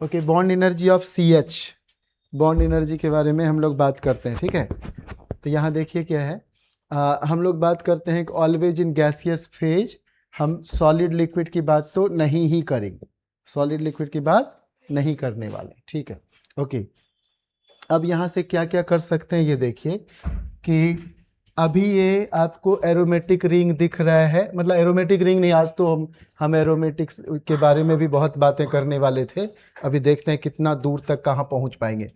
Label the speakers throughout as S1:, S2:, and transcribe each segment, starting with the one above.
S1: Okay, bond energy of CH, bond energy के बारे में हम लोग बात करते हैं, ठीक है। तो यहाँ देखिए क्या है, हम लोग बात करते हैं कि ऑलवेज इन गैसियस फेज, हम सॉलिड लिक्विड की बात तो नहीं ही करेंगे, सॉलिड लिक्विड की बात नहीं करने वाले, ठीक है। ओके, अब यहाँ से क्या क्या कर सकते हैं ये देखिए कि अभी ये आपको एरोमेटिक रिंग दिख रहा है, मतलब एरोमेटिक रिंग नहीं, आज तो हम एरोमेटिक्स के बारे में भी बहुत बातें करने वाले थे, अभी देखते हैं कितना दूर तक कहाँ पहुँच पाएंगे।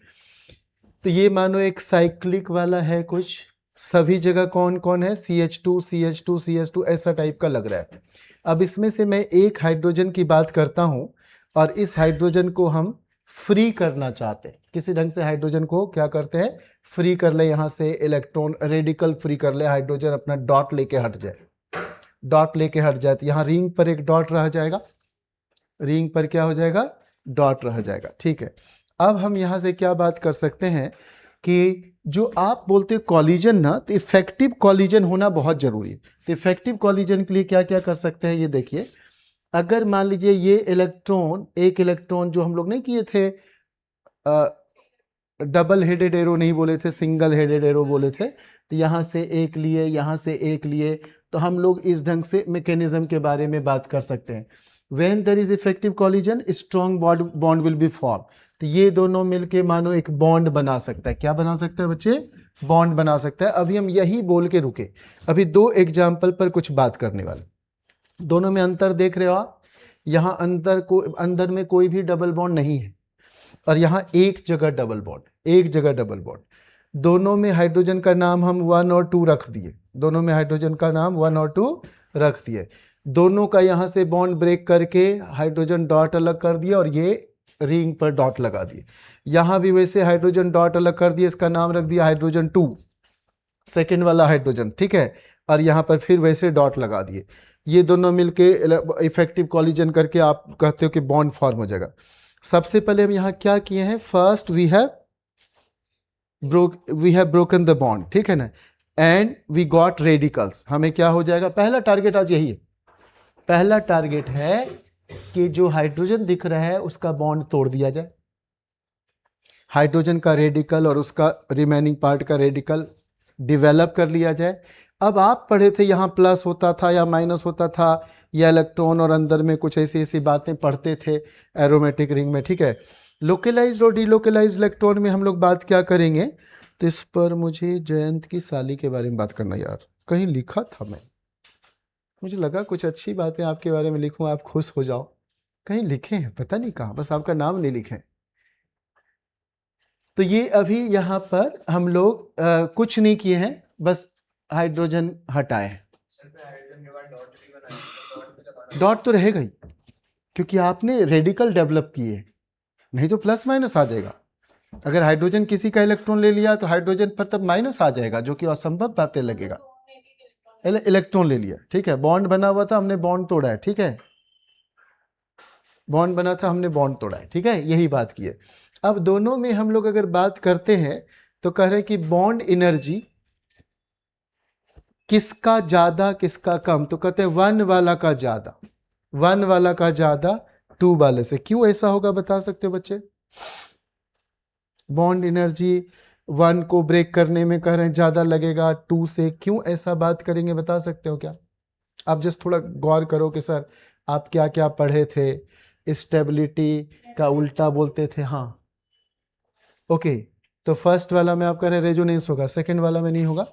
S1: तो ये मानो एक साइक्लिक वाला है, कुछ सभी जगह कौन कौन है, CH2 CH2 CH2 ऐसा टाइप का लग रहा है। अब इसमें से मैं एक हाइड्रोजन की बात करता हूँ और इस हाइड्रोजन को हम फ्री करना चाहते हैं, किसी ढंग से हाइड्रोजन को क्या करते हैं, फ्री कर ले, यहाँ से इलेक्ट्रॉन रेडिकल फ्री कर ले, हाइड्रोजन अपना डॉट लेके हट जाए, डॉट लेके हट जाए तो यहाँ रिंग पर एक डॉट रह जाएगा, रिंग पर क्या हो जाएगा, डॉट रह जाएगा, ठीक है। अब हम यहाँ से क्या बात कर सकते हैं कि जो आप बोलते हो कॉलिजन ना, तो इफेक्टिव कॉलिजन होना बहुत जरूरी है। तो इफेक्टिव कॉलिजन के लिए क्या क्या कर सकते हैं ये देखिए, अगर मान लीजिए ये इलेक्ट्रॉन, एक इलेक्ट्रॉन जो हम लोग नहीं किए थे, डबल हेडेड एरो नहीं बोले थे, सिंगल हेडेड एरो बोले थे, तो यहाँ से एक लिए, यहाँ से एक लिए, तो हम लोग इस ढंग से मैकेनिज्म के बारे में बात कर सकते हैं। When there is effective collision strong bond will be form, तो ये दोनों मिलके मानो एक बॉन्ड बना सकता है, क्या बना सकता है बच्चे, बॉन्ड बना सकता है। अभी हम यही बोल के रुके, अभी दो एग्जाम्पल पर कुछ बात करने वाले, दोनों में अंतर देख रहे हो आप, यहाँ अंदर में कोई भी डबल बॉन्ड नहीं है और यहाँ एक जगह डबल बॉन्ड, एक जगह डबल बॉन्ड, दोनों में हाइड्रोजन का नाम हम 1 और 2 रख दिए, दोनों में हाइड्रोजन का नाम 1 और 2 रख दिए, दोनों का यहाँ से बॉन्ड ब्रेक करके हाइड्रोजन डॉट अलग कर दिया और ये रिंग पर डॉट लगा दिए, यहाँ भी वैसे हाइड्रोजन डॉट अलग कर दिया, इसका नाम रख दिया हाइड्रोजन 2, सेकेंड वाला हाइड्रोजन, ठीक है, और यहाँ पर फिर वैसे डॉट लगा दिए, ये दोनों मिलके इफेक्टिव कॉलिजन करके आप कहते हो कि बॉन्ड फॉर्म हो जाएगा। सबसे पहले हम यहाँ क्या किए हैं, first we have broken the bond, ठीक है ना, एंड वी गॉट रेडिकल्स, हमें क्या हो जाएगा, पहला टारगेट आज यही है, पहला टारगेट है कि जो हाइड्रोजन दिख रहा है उसका बॉन्ड तोड़ दिया जाए, हाइड्रोजन का रेडिकल और उसका रिमेनिंग पार्ट का रेडिकल डेवलप कर लिया जाए। अब आप पढ़े थे यहाँ प्लस होता था या माइनस होता था या इलेक्ट्रॉन और अंदर में कुछ ऐसी ऐसी बातें पढ़ते थे एरोमेटिक रिंग में, ठीक है। लोकलाइज्ड और डीलोकलाइज्ड इलेक्ट्रॉन में हम लोग बात क्या करेंगे, तो इस पर मुझे जयंत की साली के बारे में बात करना, यार कहीं लिखा था मैं, मुझे लगा कुछ अच्छी बातें आपके बारे में लिखूं, आप खुश हो जाओ, कहीं लिखे हैं पता नहीं कहाँ, बस आपका नाम नहीं लिखे। तो ये अभी यहाँ पर हम लोग कुछ नहीं किए हैं, बस हाइड्रोजन हटाए हैं, डॉट तो रहेगा ही क्योंकि आपने रेडिकल डेवलप किए, नहीं तो प्लस माइनस आ जाएगा, अगर हाइड्रोजन किसी का इलेक्ट्रॉन ले लिया तो हाइड्रोजन पर तब माइनस आ जाएगा, जो कि असंभव बातें लगेगा, इलेक्ट्रॉन ले लिया, ठीक है, बॉन्ड बना हुआ था हमने बॉन्ड तोड़ा है, ठीक है, बॉन्ड बना था हमने बॉन्ड तोड़ा है, ठीक है, यही बात की है। अब दोनों में हम लोग अगर बात करते हैं तो कह रहे हैं कि बॉन्ड एनर्जी किसका ज्यादा किसका कम, तो कहते हैं 1 वाला का ज्यादा, 1 वाला का ज्यादा 2 वाले से, क्यों ऐसा होगा बता सकते हो बच्चे, बॉन्ड एनर्जी 1 को ब्रेक करने में कह रहे हैं ज्यादा लगेगा 2 से, क्यों ऐसा बात करेंगे बता सकते हो क्या, आप जस्ट थोड़ा गौर करो कि सर आप क्या क्या पढ़े थे, स्टेबिलिटी का उल्टा बोलते थे, हाँ ओके। तो फर्स्ट वाला में आप कह रहे हैं रेजोनेंस होगा, सेकंड वाला में नहीं होगा,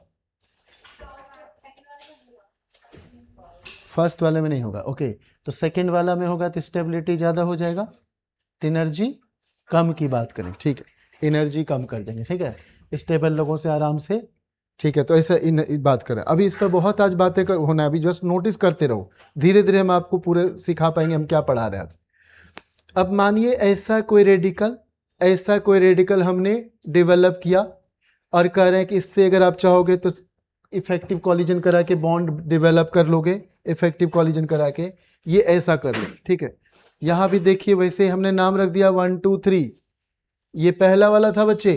S1: फर्स्ट वाले में नहीं होगा, ओके, तो सेकंड वाला में होगा तो स्टेबिलिटी ज्यादा हो जाएगा, तो एनर्जी कम की बात करें, ठीक है, एनर्जी कम कर देंगे, ठीक है, स्टेबल लोगों से आराम से, ठीक है। तो ऐसे इन बात करें, अभी इस पर बहुत आज बातें होना है, अभी जस्ट नोटिस करते रहो, धीरे धीरे हम आपको पूरे सिखा पाएंगे हम क्या पढ़ा रहे हैं। अब मानिए ऐसा कोई रेडिकल हमने डेवलप किया और कह रहे हैं कि इससे अगर आप चाहोगे तो इफेक्टिव कॉलिजन करा के बॉन्ड डेवलप कर लोगे, इफेक्टिव कॉलिजन करा के ये ऐसा कर लो, ठीक है। यहां भी देखिए वैसे हमने नाम रख दिया 1 2 3, ये पहला वाला था बच्चे,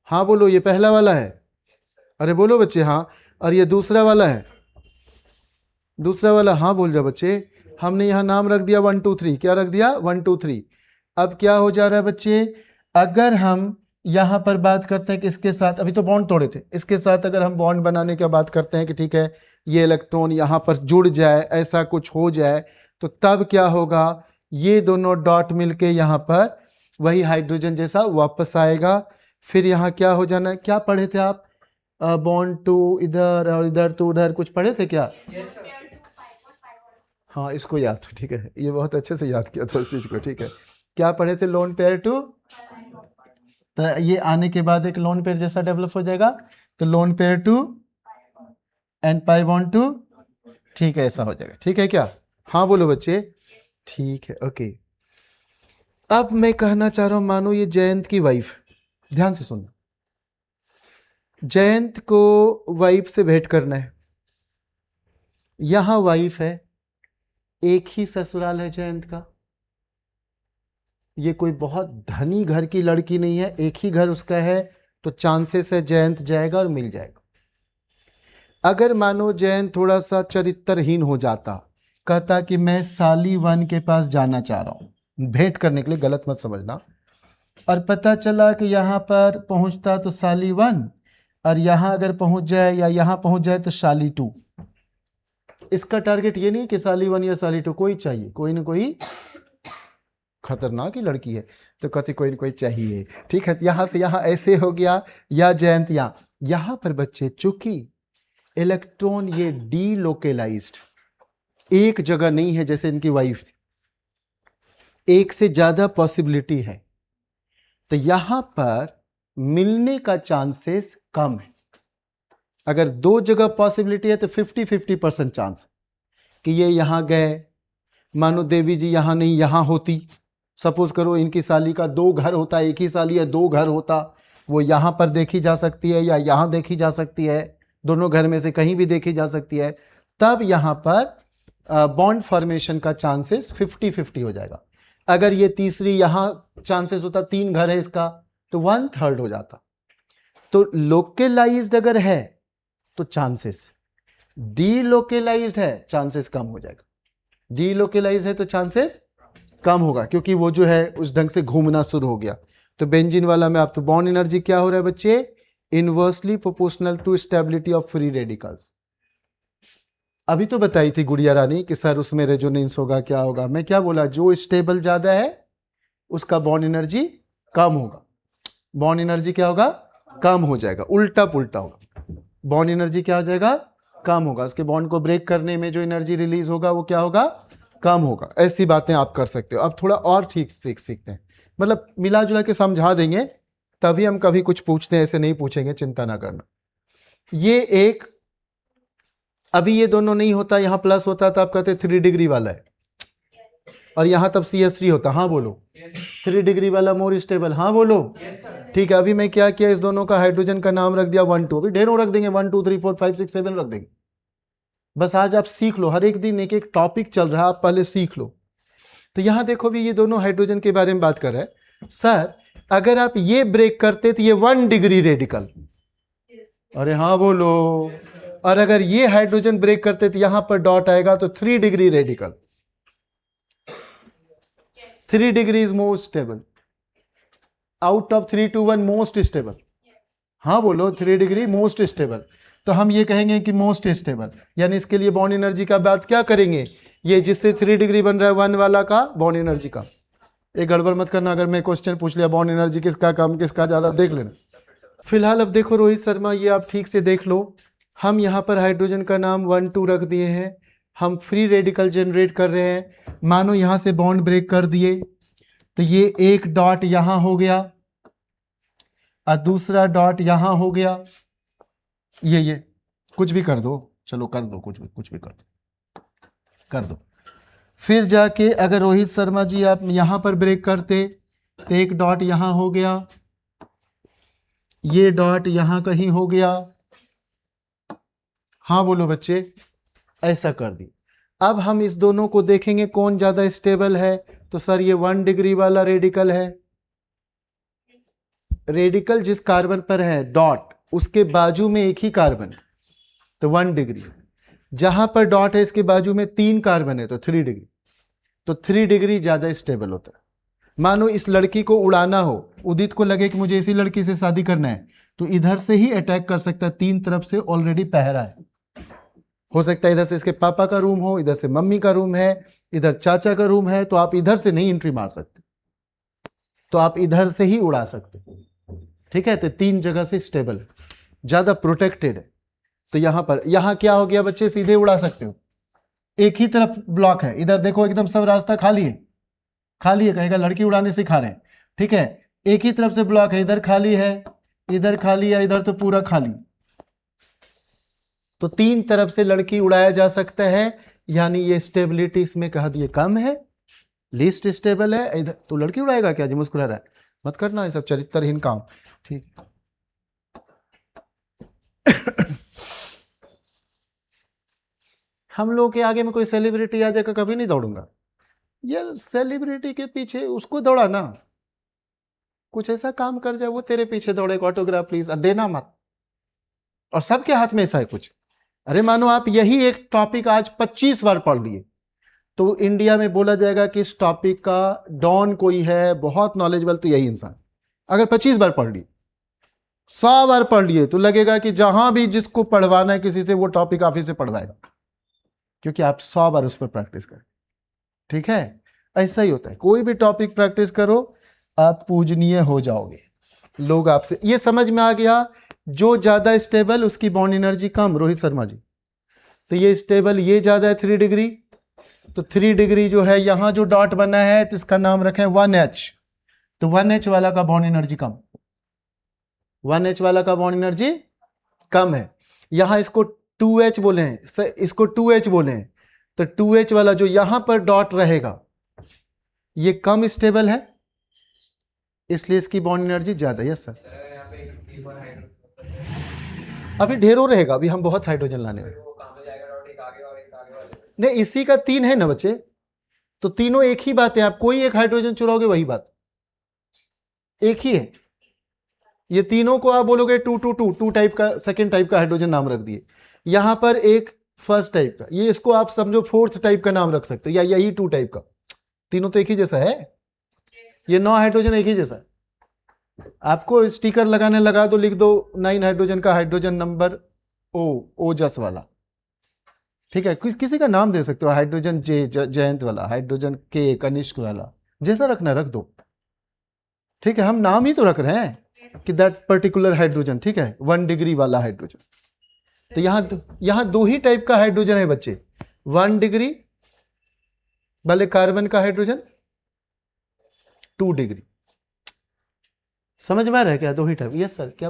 S1: हाँ बोलो ये पहला वाला है, अरे बोलो बच्चे हाँ, और ये दूसरा वाला है, दूसरा वाला हाँ बोल जाओ बच्चे, हमने यहाँ नाम रख दिया 1 2 3, क्या रख दिया 1 2 3। अब क्या हो जा रहा है बच्चे, अगर हम यहाँ पर बात करते हैं कि इसके साथ, अभी तो बॉन्ड तोड़े थे, इसके साथ अगर हम बॉन्ड बनाने की बात करते हैं कि ठीक है ये इलेक्ट्रॉन यहाँ पर जुड़ जाए, ऐसा कुछ हो जाए, तो तब क्या होगा, ये दोनों डॉट मिलके यहाँ पर वही हाइड्रोजन जैसा वापस आएगा। फिर यहाँ क्या हो जाना है, क्या पढ़े थे आप, बॉन्ड टू इधर और इधर टू उधर, कुछ पढ़े थे क्या? हाँ इसको याद था, ठीक है, ये बहुत अच्छे से याद किया था उस चीज को, ठीक है। क्या पढ़े थे, लोन पेयर टू, तो ये आने के बाद एक लोन पेयर जैसा डेवलप हो जाएगा, तो lone pair two and pi bond two, ठीक है, ऐसा हो जाएगा, ठीक है क्या? हाँ बोलो बच्चे, ठीक है, ओके। अब मैं कहना चाह रहा हूं, मानो ये जयंत की वाइफ, ध्यान से सुनना, जयंत को वाइफ से भेंट करना है, यहां वाइफ है, एक ही ससुराल है जयंत का, ये कोई बहुत धनी घर की लड़की नहीं है, एक ही घर उसका है, तो चांसेस है जयंत जाएगा और मिल जाएगा। अगर मानो जयंत थोड़ा सा चरित्रहीन हो जाता, कहता कि मैं साली वन के पास जाना चाह रहा हूं भेंट करने के लिए, गलत मत समझना, और पता चला कि यहां पर पहुंचता तो साली वन, और यहां अगर पहुंच जाए या यहां पहुंच जाए तो साली टू। इसका टारगेट ये नहीं कि साली वन या साली टू, कोई चाहिए, कोई ना कोई, खतरनाक ही लड़की है तो कहते कोई ना कोई चाहिए, ठीक है। यहां से यहां ऐसे हो गया, या जयंत यहां पर बच्चे, चूंकि इलेक्ट्रॉन ये डीलोकेलाइज्ड, एक जगह नहीं है जैसे इनकी वाइफ थी, एक से ज्यादा पॉसिबिलिटी है, तो यहां पर मिलने का चांसेस कम है। अगर दो जगह पॉसिबिलिटी है तो 50-50% चांस कि ये यहां गए, मानो देवी जी यहां नहीं यहां होती, सपोज करो इनकी साली का दो घर होता, एक ही साली है दो घर होता, वो यहां पर देखी जा सकती है या यहां देखी जा सकती है, दोनों घर में से कहीं भी देखी जा सकती है, तब यहां पर बॉन्ड फॉर्मेशन का चांसेस 50-50 हो जाएगा। अगर ये तीसरी यहां चांसेस होता, तीन घर है इसका, तो 1/3 हो जाता। तो लोकेलाइज्ड अगर है तो चांसेस, डीलोकेलाइज्ड है चांसेस कम हो जाएगा, डीलोकेलाइज्ड है तो चांसेस कम होगा, क्योंकि वो जो है उस ढंग से घूमना शुरू हो गया। तो बेंजीन वाला में आप, तो बॉन्ड एनर्जी क्या हो रहा है बच्चे, inversely proportional to stability of free radicals. अभी तो बताई थी गुड़िया रानी कि सर उसमें रेजोनेंस होगा, क्या होगा, मैं क्या बोला, जो स्टेबल ज्यादा है उसका बॉन्ड एनर्जी कम होगा, बॉन्ड एनर्जी क्या होगा, कम हो जाएगा, उल्टा पुल्टा होगा, बॉन्ड एनर्जी क्या हो जाएगा, कम होगा, उसके बॉन्ड को ब्रेक करने में जो एनर्जी रिलीज होगा वो क्या होगा, कम होगा। ऐसी बातें आप कर सकते हो। अब थोड़ा और ठीक सीखते हैं, मतलब मिला जुला के समझा देंगे, तभी हम कभी कुछ पूछते हैं, ऐसे नहीं पूछेंगे, चिंता ना करना। ये एक, अभी ये दोनों नहीं होता, यहां प्लस होता तो आप कहते 3 डिग्री वाला है, और यहां तब CH3 होता, हाँ बोलो, 3 डिग्री वाला मोर स्टेबल, हाँ बोलो, ठीक है। अभी मैं क्या किया, इस दोनों का हाइड्रोजन का नाम रख दिया 1 2, अभी ढेरों रख देंगे, 1 2 3 4 5 6 7 रख देंगे। बस आज आप सीख लो, हर एक दिन एक एक टॉपिक चल रहा है, आप पहले सीख लो। तो यहां देखो भी ये दोनों हाइड्रोजन के बारे में बात कर रहे हैं, सर अगर आप ये ब्रेक करते तो ये 1 डिग्री रेडिकल, अरे हाँ बोलो, और अगर ये हाइड्रोजन ब्रेक करते तो यहां पर डॉट आएगा तो 3 degree radical, 3 degree is most stable, out of 3 to 1 most stable, हाँ बोलो, 3 डिग्री मोस्ट स्टेबल। तो हम ये कहेंगे कि मोस्ट स्टेबल, यानी इसके लिए बॉन्ड एनर्जी का बात क्या करेंगे, ये जिससे 3 डिग्री बन रहा है 1 वाला का बॉन्ड एनर्जी का, एक गड़बड़ मत करना, अगर मैं क्वेश्चन पूछ लिया बॉन्ड एनर्जी किसका कम किसका ज्यादा, देख लेना। फिलहाल अब देखो रोहित शर्मा, ये आप ठीक से देख लो, हम यहाँ पर हाइड्रोजन का नाम 1 2 रख दिए हैं, हम फ्री रेडिकल जनरेट कर रहे हैं, मानो यहां से बॉन्ड ब्रेक कर दिए तो ये एक डॉट यहां हो गया और दूसरा डॉट यहां हो गया, ये कुछ भी कर दो, चलो कर दो, कुछ भी कर दो। फिर जाके अगर रोहित शर्मा जी आप यहां पर ब्रेक करते तो एक डॉट यहां हो गया, ये डॉट यहां कहीं हो गया, हाँ बोलो बच्चे, ऐसा कर दी। अब हम इस दोनों को देखेंगे कौन ज्यादा स्टेबल है, तो सर ये 1 डिग्री वाला रेडिकल है, रेडिकल जिस कार्बन पर है डॉट उसके बाजू में एक ही कार्बन, तो 1 डिग्री। जहां पर डॉट है इसके बाजू में 3 कार्बन है तो 3 डिग्री, तो 3 डिग्री ज्यादा स्टेबल होता है। मानो इस लड़की को उड़ाना हो, उदित को लगे कि मुझे इसी लड़की से शादी करना है, तो इधर से ही अटैक कर सकता है, 3 तरफ से ऑलरेडी पहरा है। हो सकता है इधर से इसके पापा का रूम हो, इधर से मम्मी का रूम है, इधर चाचा का रूम है, तो आप इधर से नहीं एंट्री मार सकते, तो आप इधर से ही उड़ा सकते, ठीक है। तो 3 जगह से स्टेबल, ज्यादा प्रोटेक्टेड है। तो यहां पर, यहां क्या हो गया बच्चे, सीधे उड़ा सकते हो, एक ही तरफ ब्लॉक है, इधर देखो एकदम सब रास्ता खाली है, खाली है, कहेगा लड़की उड़ाने सिखा रहे हैं, ठीक है। एक ही तरफ से ब्लॉक है, इधर खाली है, इधर खाली है, इधर तो पूरा खाली, तो 3 तरफ से लड़की उड़ाया जा सकता है। यानी ये स्टेबिलिटी इसमें कहा दिए कम है, लीस्ट स्टेबल है। इधर तो लड़की उड़ाएगा क्या, जी मुस्कुरा रहा है, मत करना ये सब चरित्रहीन काम, ठीक। हम लोग के आगे में कोई सेलिब्रिटी आ जाएगा, कभी नहीं दौड़ूंगा यार, सेलिब्रिटी के पीछे उसको दौड़ा ना, कुछ ऐसा काम कर जाए वो तेरे पीछे दौड़े, ऑटोग्राफ प्लीज, देना मत। और सबके हाथ में ऐसा है कुछ। अरे मानो आप यही एक टॉपिक आज 25 बार पढ़ लिए, तो इंडिया में बोला जाएगा कि इस टॉपिक का डॉन कोई है बहुत नॉलेजेबल, तो यही इंसान। अगर 25 बार पढ़ लिए, 100 बार पढ़ लिए, तो लगेगा कि जहां भी जिसको पढ़वाना है किसी से, वो टॉपिक आप ही से पढ़वाएगा, क्योंकि आप 100 बार उस पर प्रैक्टिस करें, ठीक है। ऐसा ही होता है, कोई भी टॉपिक प्रैक्टिस करो, आप पूजनीय हो जाओगे, लोग आपसे, ये समझ में आ गया। जो ज्यादा स्टेबल उसकी बॉन्ड एनर्जी कम, रोहित शर्मा जी। तो ये स्टेबल, ये ज्यादा है 3 डिग्री, तो 3 डिग्री जो है, यहां जो डॉट बना है तो इसका नाम रखें 1H, तो 1H वाला का बॉन्ड एनर्जी कम, 1H वाला का बॉन्ड एनर्जी कम है। यहां इसको 2H बोले हैं, इसको 2H बोले हैं, तो 2H वाला जो यहां पर डॉट रहेगा ये कम स्टेबल है, इसलिए इसकी बॉन्ड एनर्जी ज्यादा है। यस सर, अभी ढेरों रहेगा, अभी हम बहुत हाइड्रोजन लाने हैं। नहीं, इसी का 3 है ना बच्चे, तो तीनों एक ही बात है, आप कोई एक हाइड्रोजन चुराओगे वही बात एक ही है। ये तीनों को आप बोलोगे 2 टाइप का, सेकेंड टाइप का हाइड्रोजन नाम रख दिए, यहां पर एक फर्स्ट टाइप का, ये इसको आप समझो 4th टाइप का नाम रख सकते हो, या यही 2 टाइप का, तीनों तो एक ही जैसा है, ये 9 हाइड्रोजन एक ही जैसा है। आपको स्टिकर लगाने लगा दो, लिख दो 9 हाइड्रोजन का हाइड्रोजन नंबर ओजस वाला, ठीक है। किसी का नाम दे सकते हो, हाइड्रोजन जयंत वाला, हाइड्रोजन के कनिष्क वाला, जैसा रखना रख दो, ठीक है। हम नाम ही तो रख रहे हैं कि दैट पर्टिकुलर हाइड्रोजन, ठीक है, 1 डिग्री वाला हाइड्रोजन। तो यहां 2 ही टाइप का हाइड्रोजन है बच्चे, 1 डिग्री वाले कार्बन का हाइड्रोजन, 2 डिग्री, समझ में आ रहा है क्या, 2 ही टाइप। यस सर, क्या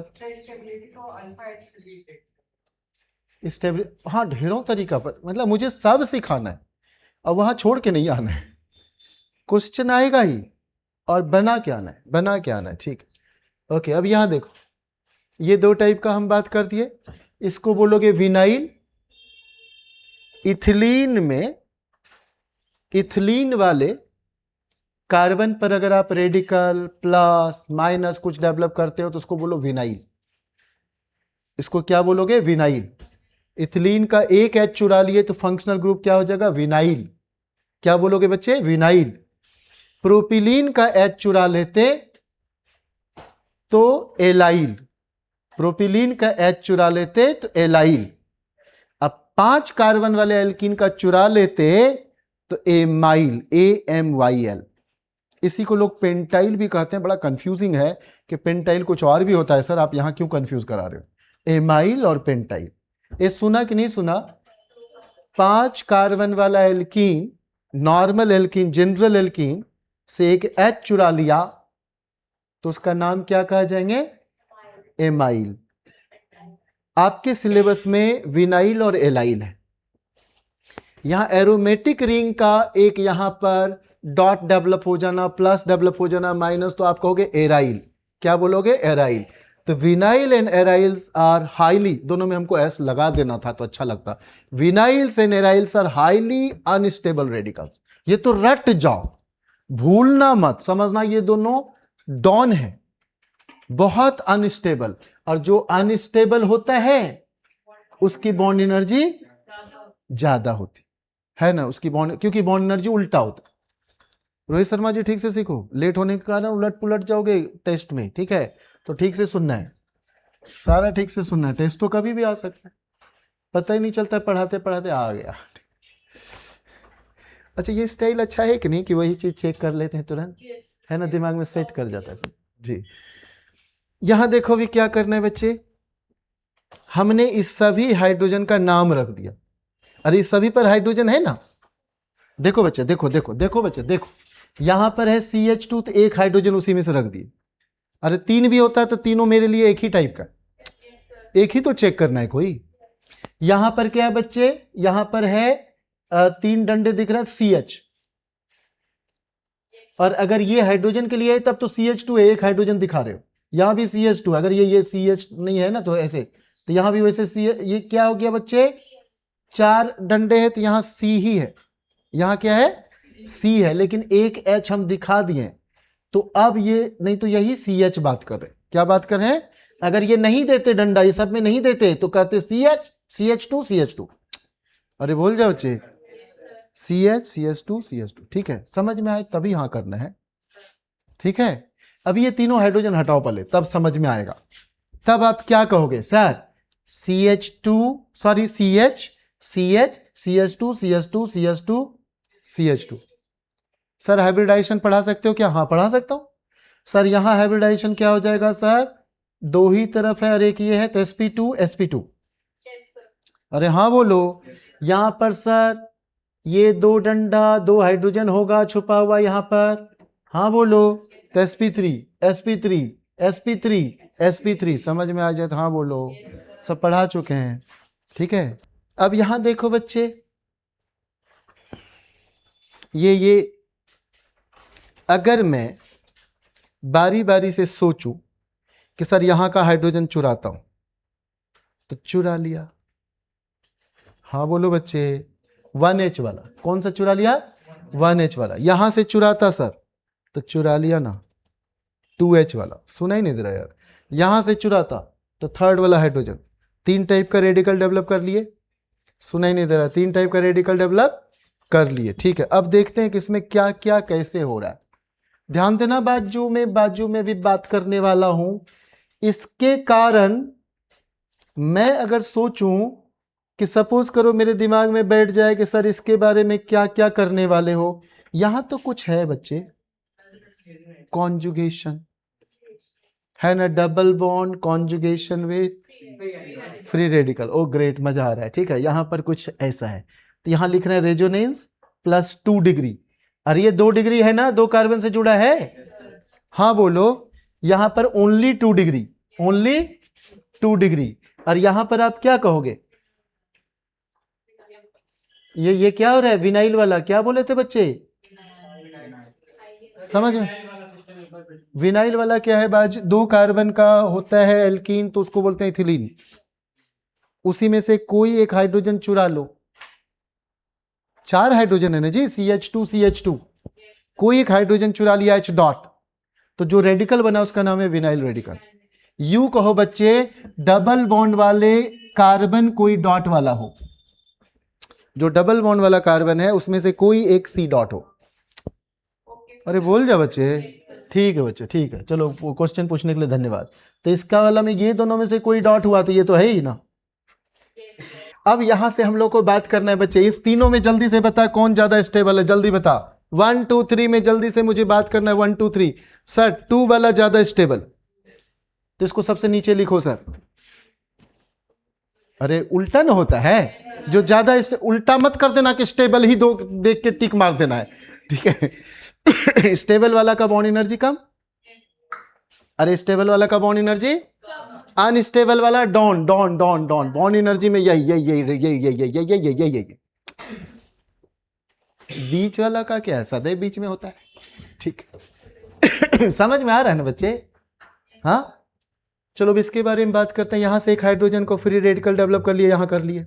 S1: स्टेबिलिटी, हाँ ढेरों तरीका पर, मतलब मुझे सब सिखाना है, और वहां छोड़ के नहीं आना है, क्वेश्चन आएगा ही, और बना के आना है, बना के आना है, ठीक है। ओके, अब यहां देखो, ये 2 टाइप का हम बात कर दिए, इसको बोलोगे विनाइल। इथिलीन में, इथिलीन वाले कार्बन पर अगर आप रेडिकल प्लस माइनस कुछ डेवलप करते हो तो उसको बोलो विनाइल, इसको क्या बोलोगे, विनाइल। इथिलीन का एक H चुरा लिए तो फंक्शनल ग्रुप क्या हो जाएगा, विनाइल, क्या बोलोगे बच्चे, विनाइल। प्रोपिलीन का H चुरा लेते तो एलाइल, प्रोपिलीन का H चुरा लेते तो एलाइल। अब 5 कार्बन वाले एल्कीन का चुरा लेते तो एमाइल, AMYL। इसी को लोग पेंटाइल भी कहते हैं, बड़ा कंफ्यूजिंग है कि पेंटाइल कुछ और भी होता है सर, आप यहां क्यों कंफ्यूज करा रहे हो, एमाइल और पेंटाइल। ये सुना कि नहीं सुना, 5 कार्बन वाला alkene, normal alkene, general alkene से एक H चुरा लिया तो उसका नाम क्या कहा जाएंगे, एमाइल। आपके सिलेबस में विनाइल और एलाइल है। यहां एरोमेटिक रिंग का एक यहां पर डॉट डेवलप हो जाना, प्लस डेवलप हो जाना, माइनस, तो आप कहोगे एराइल, क्या बोलोगे, एराइल। तो vinyl and aryls are highly, दोनों में हमको एस लगा देना था तो अच्छा लगता, vinyls and aryls are highly unstable radicals. ये तो रट जाओ, भूलना मत, समझना ये दोनों डॉन है, बहुत अनस्टेबल, और जो अनस्टेबल होता है उसकी बॉन्ड एनर्जी ज्यादा होती है ना उसकी बॉन्ड, क्योंकि बॉन्ड एनर्जी उल्टा होता है। रोहित शर्मा जी ठीक से सीखो, लेट होने के कारण उलट पुलट जाओगे टेस्ट में, ठीक है? तो ठीक से सुनना है, सारा ठीक से सुनना है, टेस्ट तो कभी भी आ सकता है, पता ही नहीं चलता, पढ़ाते पढ़ाते आ गया। अच्छा ये स्टाइल अच्छा है कि नहीं, कि वही चीज चेक कर लेते हैं तुरंत, है ना, दिमाग में सेट कर जाता है जी। यहां देखो भी क्या करना है बच्चे, हमने इस सभी हाइड्रोजन का नाम रख दिया। अरे इस सभी पर हाइड्रोजन है ना, देखो बच्चे, देखो देखो देखो बच्चे, देखो यहां पर है CH2, तो एक हाइड्रोजन उसी में से रख दिए। अरे 3 भी होता है तो तीनों मेरे लिए एक ही टाइप का, एक ही तो चेक करना है कोई। यहां पर क्या है बच्चे, यहां पर है 3 डंडे दिख रहे हैं CH, और अगर ये हाइड्रोजन के लिए है तब तो CH2 है, एक हाइड्रोजन दिखा रहे हो, यहां भी CH2, अगर ये CH नहीं है ना तो ऐसे, तो यहां भी वैसे ये क्या हो गया बच्चे, 4 डंडे हैं तो यहां C ही है, यहां क्या है C है, लेकिन एक H हम दिखा दिए, तो अब ये नहीं तो यही CH बात कर रहे हैं, क्या बात कर रहे हैं, अगर ये नहीं देते डंडा, ये सब में नहीं देते तो कहते CH CH2 CH2, अरे बोल जाओ बच्चे, CH CH2 CH2, ठीक है, समझ में आए तभी हाँ करना है, ठीक है? अभी ये तीनों हाइड्रोजन हटाओ पहले, तब समझ में आएगा, तब आप क्या कहोगे sir, CH2 sorry CH CH CH2 CH2 CH2 CH2। Sir hybridisation पढ़ा सकते हो क्या? हाँ पढ़ा सकता हूं सर। यहां हाइब्रिडाइजेशन क्या हो जाएगा सर, दो ही तरफ है और एक ये है, तो sp2 sp2। अरे हाँ बोलो, यहां पर सर ये 2 डंडा 2 हाइड्रोजन होगा छुपा हुआ यहां पर, हाँ बोलो, तो sp3 sp3 sp3 sp3, समझ में आ जाए तो हाँ बोलो, सब पढ़ा चुके हैं, ठीक है? अब यहां देखो बच्चे, ये अगर मैं बारी बारी से सोचूं कि सर यहां का हाइड्रोजन चुराता हूं, तो चुरा लिया, हाँ बोलो बच्चे, 1H वाला, कौन सा चुरा लिया, 1H वाला, यहां से चुराता सर तो चुरा लिया ना 2H वाला, सुना ही नहीं दे रहा यार, यहां से चुराता तो थर्ड वाला हाइड्रोजन, 3 टाइप का रेडिकल डेवलप कर लिए, सुना ही नहीं दे रहा, 3 टाइप का रेडिकल डेवलप कर लिए, ठीक है? अब देखते हैं कि इसमें क्या क्या कैसे हो रहा है, ध्यान देना, बाजू में भी बात करने वाला हूं। इसके कारण मैं अगर सोचूं कि सपोज करो मेरे दिमाग में बैठ जाए कि सर इसके बारे में क्या क्या करने वाले हो, यहां तो कुछ है बच्चे, कॉन्जुगेशन है ना, double bond conjugation with free radical, oh great, मजा आ रहा है, ठीक है? यहां पर कुछ ऐसा है, तो यहां लिख रहे हैं रेजोनेंस प्लस 2 डिग्री, अरे ये 2 डिग्री है ना, 2 कार्बन से जुड़ा है, हाँ बोलो, यहां पर ओनली 2 डिग्री, ओनली 2 डिग्री, और यहां पर आप क्या कहोगे, ये क्या हो रहा है, विनाइल वाला, क्या बोले थे बच्चे, समझ में, विनाइल वाला क्या है बाजू, 2 कार्बन का होता है एल्कीन, तो उसको बोलते हैं इथिलीन, उसी में से कोई एक हाइड्रोजन चुरा लो, 4 हाइड्रोजन है ना जी, CH2 CH2, कोई एक हाइड्रोजन चुरा लिया H डॉट, तो जो रेडिकल बना उसका नाम है विनाइल रेडिकल। यू कहो बच्चे, डबल बॉन्ड वाले कार्बन कोई डॉट वाला हो, जो डबल बॉन्ड वाला कार्बन है उसमें से कोई एक C डॉट हो, अरे बोल जा बच्चे, ठीक है बच्चे, ठीक है, चलो क्वेश्चन पूछने के लिए धन्यवाद। तो इसका वाला में ये दोनों में से कोई डॉट हुआ तो ये तो है ही ना। अब यहां से हम लोग को बात करना है बच्चे, इस तीनों में जल्दी से बता कौन ज्यादा स्टेबल है, जल्दी बता, 1 2 3 में जल्दी से मुझे बात करना है, 1 2 3। सर 2 वाला ज्यादा स्टेबल, तो इसको सबसे नीचे लिखो सर, अरे उल्टा ना होता है, जो ज्यादा उल्टा मत कर देना कि स्टेबल ही दो देख के टिक मार देना है, ठीक है? स्टेबल वाला का बॉन्ड एनर्जी कम, अरे स्टेबल वाला का बॉन्ड एनर्जी, अनस्टेबल वाला don don don don, bond energy में यही यही यही यही यही यही यही यही यही यही, बीच वाला का क्या है, सदैव बीच में होता है, ठीक? समझ में आ रहा है ना बच्चे? हाँ चलो अब इसके बारे में बात करते हैं। यहां से एक हाइड्रोजन को फ्री रेडिकल डेवलप कर लिए, यहां कर लिए,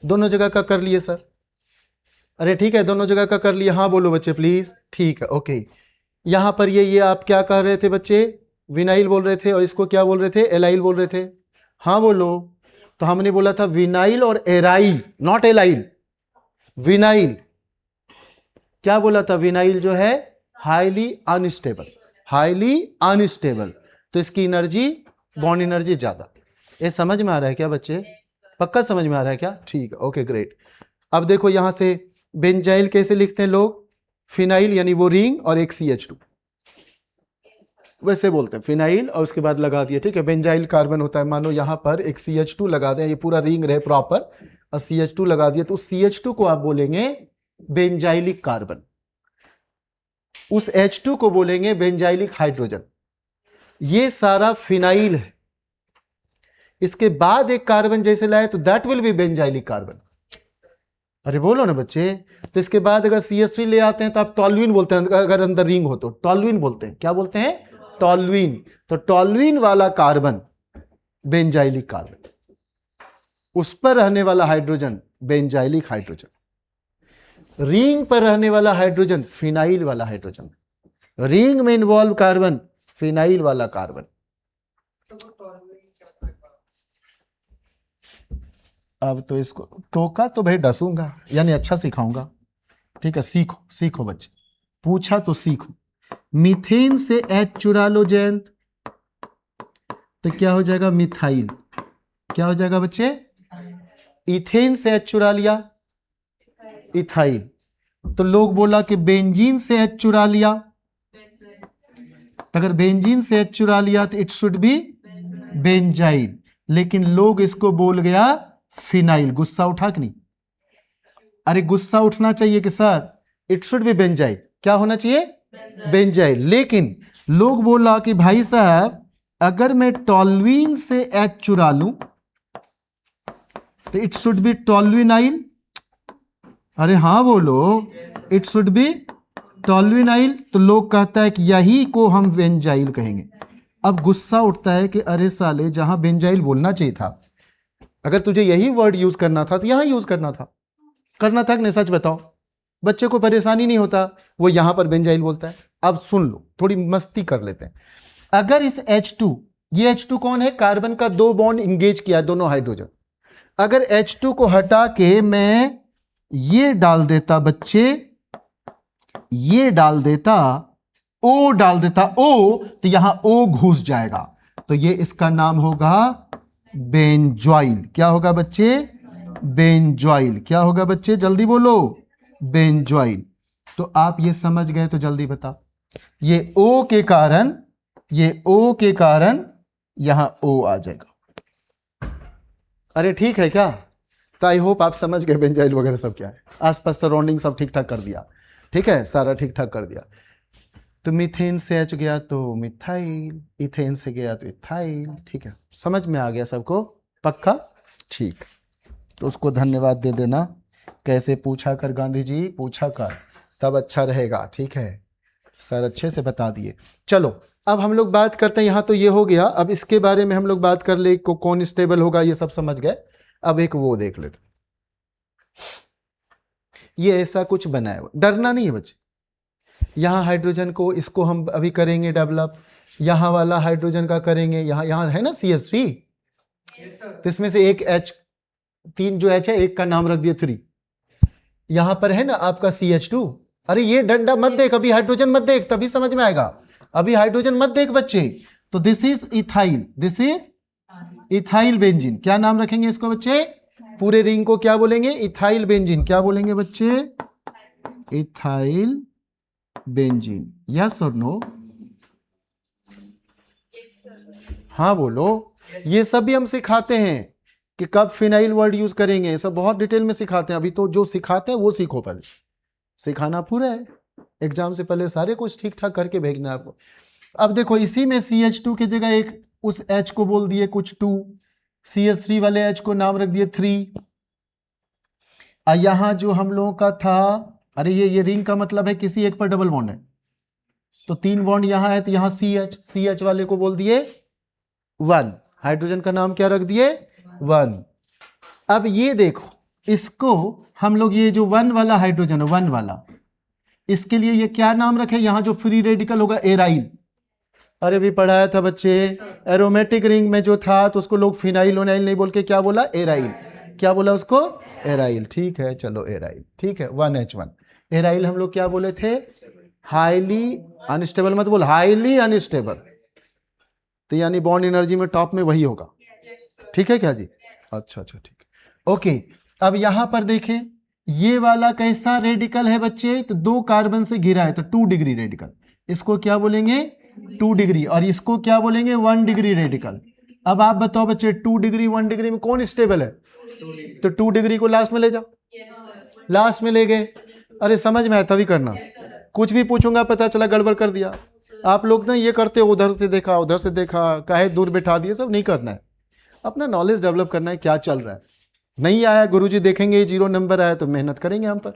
S1: दोनों जगह का कर लिए सर, अरे ठीक है दोनों जगह का कर लिए, हाँ बोलो बच्चे प्लीज, ठीक है ओके। यहां पर ये आप क्या कह रहे थे बच्चे, विनाइल बोल रहे थे, और इसको क्या बोल रहे थे, एलाइल बोल रहे थे, हाँ बोलो। तो हमने बोला था विनाइल और एराइल, नॉट एलाइल, विनाइल। क्या बोला था? विनाइल जो है हाईली अनस्टेबल, हाईली अनस्टेबल, तो इसकी एनर्जी, बॉन्ड एनर्जी ज्यादा। ये समझ में आ रहा है क्या बच्चे? पक्का समझ में आ रहा है क्या? ठीक है, ओके ग्रेट। अब देखो यहां से बेंजाइल कैसे लिखते हैं लोग? फिनाइल यानी वो रिंग और एक CH2, वैसे बोलते हैं फिनाइल और उसके बाद लगा दिए, ठीक है। बेंजाइल कार्बन होता है, मानो यहां पर एक CH2 लगा दें, ये पूरा रिंग रहे प्रॉपर, और CH2 लगा दिए, तो उस CH2 को आप बोलेंगे बेंजाइलिक कार्बन, उस H2 को बोलेंगे बेंजाइलिक हाइड्रोजन। ये सारा फिनाइल है। इसके बाद एक कार्बन जैसे लाए तो that will be benzylic carbon. अरे बोलो ना बच्चे। तो इसके बाद अगर CH3 ले आते हैं तो आप टॉल्यूइन बोलते हैं, अगर अंदर रिंग हो तो टॉल्यूइन बोलते हैं। क्या बोलते हैं? टॉल्यूइन। तो टॉल्यूइन वाला कार्बन बेंजाइलिक कार्बन, उस पर रहने वाला हाइड्रोजन बेंजाइलिक हाइड्रोजन, रिंग पर रहने वाला हाइड्रोजन फिनाइल वाला हाइड्रोजन, रिंग में इन्वॉल्व कार्बन फिनाइल वाला कार्बन। अब तो इसको टोका तो भाई डसूंगा, यानी अच्छा सिखाऊंगा, ठीक है। सीखो सीखो बच्चे, पूछा तो सीखो। मीथेन से H चुरा लो जयंत, तो क्या हो जाएगा? मिथाइल। क्या हो जाएगा बच्चे? इथेन से H चुरा लिया, इथाइल। तो लोग बोला कि बेंजीन से H चुरा लिया, तो अगर बेंजीन से H चुरा लिया तो इट शुड बी बेंजाइल, लेकिन लोग इसको बोल गया फिनाइल। गुस्सा उठा कि नहीं? अरे गुस्सा उठना चाहिए कि sir it should be benzyl. क्या होना चाहिए? बेंजाइल। लेकिन लोग बोला कि भाई साहब अगर मैं टॉल्यूइन से H चुरा लूं तो इट शुड बी टॉल्यूइनाइल। अरे हाँ बोलो, इट शुड बी टॉल्यूइनाइल। तो लोग कहता है कि यही को हम बेंजाइल कहेंगे। अब गुस्सा उठता है कि अरे साले, जहां बेंजाइल बोलना चाहिए था, अगर तुझे यही वर्ड यूज करना था तो यहां यूज करना था कि नहीं? सच बताओ, बच्चे को परेशानी नहीं होता, वो यहां पर बेंजाइल बोलता है। अब सुन लो, थोड़ी मस्ती कर लेते हैं। अगर इस H2, ये H2 कौन है? कार्बन का 2 बॉन्ड इंगेज किया है, दोनों हाइड्रोजन। अगर H2 को हटा के मैं ये डाल देता बच्चे, ये डाल देता, O डाल देता, O, तो यहां O घुस जाएगा, तो ये इसका नाम होगा बेंजॉइल। क्या होगा बच्चे? बेंजॉइल। क्या होगा बच्चे? जल्दी बोलो, बेंजॉइल। तो आप ये समझ गए तो जल्दी बता। ये O के कारण, ये O के कारण यहां O आ जाएगा। अरे ठीक है क्या? तो आई होप आप समझ गए बेंजाइल वगैरह सब क्या है। आसपास सराउंडिंग सब ठीक ठाक कर दिया, ठीक है, सारा ठीक ठाक कर दिया। तो मीथेन से H गया तो मिथाइल, इथेन से गया तो इथाइल, ठीक है। समझ में आ गया सबको? पक्का? ठीक। तो उसको धन्यवाद दे देना। कैसे पूछा कर गांधी जी, पूछा कर, तब अच्छा रहेगा, ठीक है। सर अच्छे से बता दिए। चलो अब हम लोग बात करते हैं, यहां तो ये हो गया, अब इसके बारे में हम लोग बात कर ले, कौन स्टेबल होगा, ये सब समझ गए। अब एक वो देख लेते, ये ऐसा कुछ बनाया हुआ, डरना नहीं है बच्चे। यहां हाइड्रोजन को, इसको हम अभी करेंगे डेवलप, यहां वाला हाइड्रोजन का करेंगे, यहां यहां है ना CH3, तो इसमें से एक H, 3 जो H है, एक का नाम रख दिया 3। यहां पर है ना आपका CH2। अरे ये डंडा मत देख, अभी हाइड्रोजन मत देख, तभी समझ में आएगा। अभी हाइड्रोजन मत देख बच्चे। तो this is ethyl, this is ethyl benzene. क्या नाम रखेंगे इसको बच्चे? पूरे रिंग को क्या बोलेंगे? Ethyl benzene. क्या बोलेंगे बच्चे? Ethyl benzene. यस और नो? हाँ बोलो। ये सब भी हम सिखाते हैं कि कब फिनाइल वर्ड यूज करेंगे, ये सब बहुत डिटेल में सिखाते हैं। अभी तो जो सिखाते हैं वो सीखो, पहले सिखाना पूरा है। एग्जाम से पहले सारे कुछ ठीक ठाक करके भेजना है आपको। अब देखो इसी में CH2 की जगह एक उस H को बोल दिए कुछ 2, CH3 वाले H को नाम रख दिए 3। यहां जो हम लोगों का था, अरे ये रिंग का मतलब है किसी एक पर डबल बॉन्ड है, तो 3 बॉन्ड यहां है, तो यहां CH वाले को बोल दिए 1, हाइड्रोजन का नाम क्या रख दिए? 1। अब ये देखो, इसको हम लोग, ये जो 1 वाला हाइड्रोजन है, 1 वाला, इसके लिए ये क्या नाम रखे? यहां जो फ्री रेडिकल होगा एराइल, अरे भी पढ़ाया था बच्चे, एरोमेटिक रिंग में जो था तो उसको लोग फिनाइल ओनाइल नहीं बोल के क्या बोला, एराइल। क्या बोला उसको, एराइल। ठीक है चलो एराइल, ठीक है 1H1। एराइल हम लोग क्या बोले थे, हाईली अनस्टेबल, मत बोल हाईली अनस्टेबल, तो यानी बॉन्ड एनर्जी में टॉप में वही होगा। ठीक है क्या जी, अच्छा अच्छा ठीक है ओके। अब यहां पर देखें, ये वाला कैसा रेडिकल है बच्चे, तो 2 कार्बन से घिरा है तो 2 डिग्री रेडिकल, इसको क्या बोलेंगे 2 डिग्री, और इसको क्या बोलेंगे 1 डिग्री रेडिकल। अब आप बताओ बच्चे 2 डिग्री 1 डिग्री में कौन स्टेबल है, तो 2 डिग्री को लास्ट में ले जाओ, लास्ट में ले गए। अरे समझ में आया तभी करना, कुछ भी पूछूंगा पता चला गड़बड़ कर दिया। आप लोग ना ये करते हो, उधर से देखा उधर से देखा, काहे दूर बैठा दिए, सब नहीं करना है, अपना नॉलेज डेवलप करना है, क्या चल रहा है। नहीं आया गुरुजी देखेंगे 0 नंबर आया तो मेहनत करेंगे हम पर,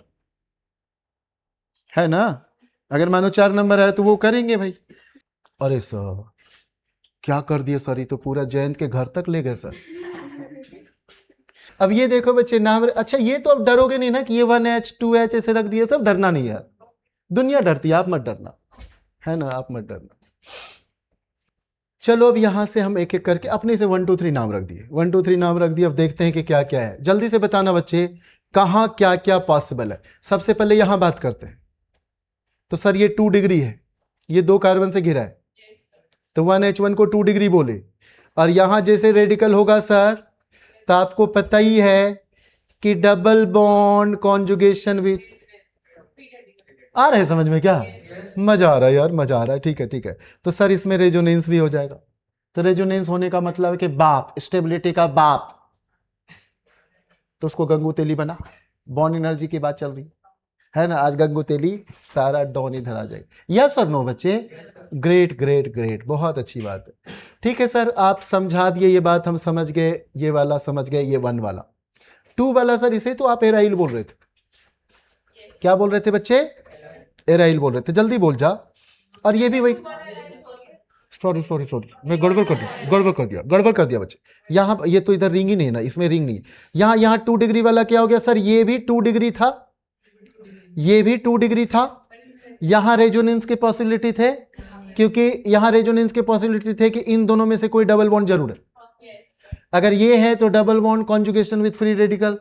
S1: है ना। अगर मानो 4 नंबर आया तो वो करेंगे भाई। अरे सर क्या कर दिए सर, ये तो पूरा जयंत के घर तक ले गए सर। अब ये देखो बच्चे नाम, अच्छा ये तो अब डरोगे नहीं ना कि ये 1H 2H ऐसे रख दिए, सब डरना नहीं है, दुनिया डरती है, आप मत डरना, है ना, आप मत डरना। चलो अब यहां से हम एक एक करके अपने से 1 2 3 नाम रख दिए, 1 2 3 नाम रख दिए। अब देखते हैं कि क्या क्या है, जल्दी से बताना बच्चे कहां क्या क्या पॉसिबल है। सबसे पहले यहां बात करते हैं, तो सर ये 2 डिग्री है, ये 2 कार्बन से घिरा है, तो 1H1 को 2 डिग्री बोले। और यहां जैसे रेडिकल होगा सर, तो आपको पता ही है कि डबल बॉन्ड कॉन्जुगेशन विथ, आ रहा है समझ में क्या, मजा आ रहा है यार, मजा आ रहा है, ठीक है ठीक है। तो सर इसमें रेजोनेंस भी हो जाएगा, तो रेजोनेंस होने का मतलब है कि बाप, स्टेबिलिटी का बाप, तो उसको गंगू तेली बना। बॉन्ड एनर्जी की बात चल रही है ना, आज गंगू तेली सारा डॉन इधर आ जाएगा। यस और नो बच्चे, ग्रेट ग्रेट ग्रेट, बहुत अच्छी बात है। ठीक है सर आप समझा दिए, ये बात हम समझ गए, ये वाला समझ गए, ये 1 वाला। 2 वाला सर इसे तो आप एराइल बोल रहे थे, क्या बोल रहे थे बच्चे, एराइल बोल रहे थे, जल्दी बोल जा। और ये भी वही, सॉरी सॉरी सॉरी मैं गड़बड़ कर दिया, गड़बड़ कर दिया बच्चे। यहाँ ये तो इधर रिंग ही नहीं है ना, इसमें रिंग नहीं है। यहाँ 2 डिग्री वाला क्या हो गया सर, ये भी 2 डिग्री था, ये भी 2 डिग्री था। यहां रेजोनेंस के पॉसिबिलिटी थे, क्योंकि यहां रेजोनेंस के पॉसिबिलिटी थे कि इन दोनों में से कोई डबल बॉन्ड जरूर है। अगर ये है तो double bond conjugation with free radical,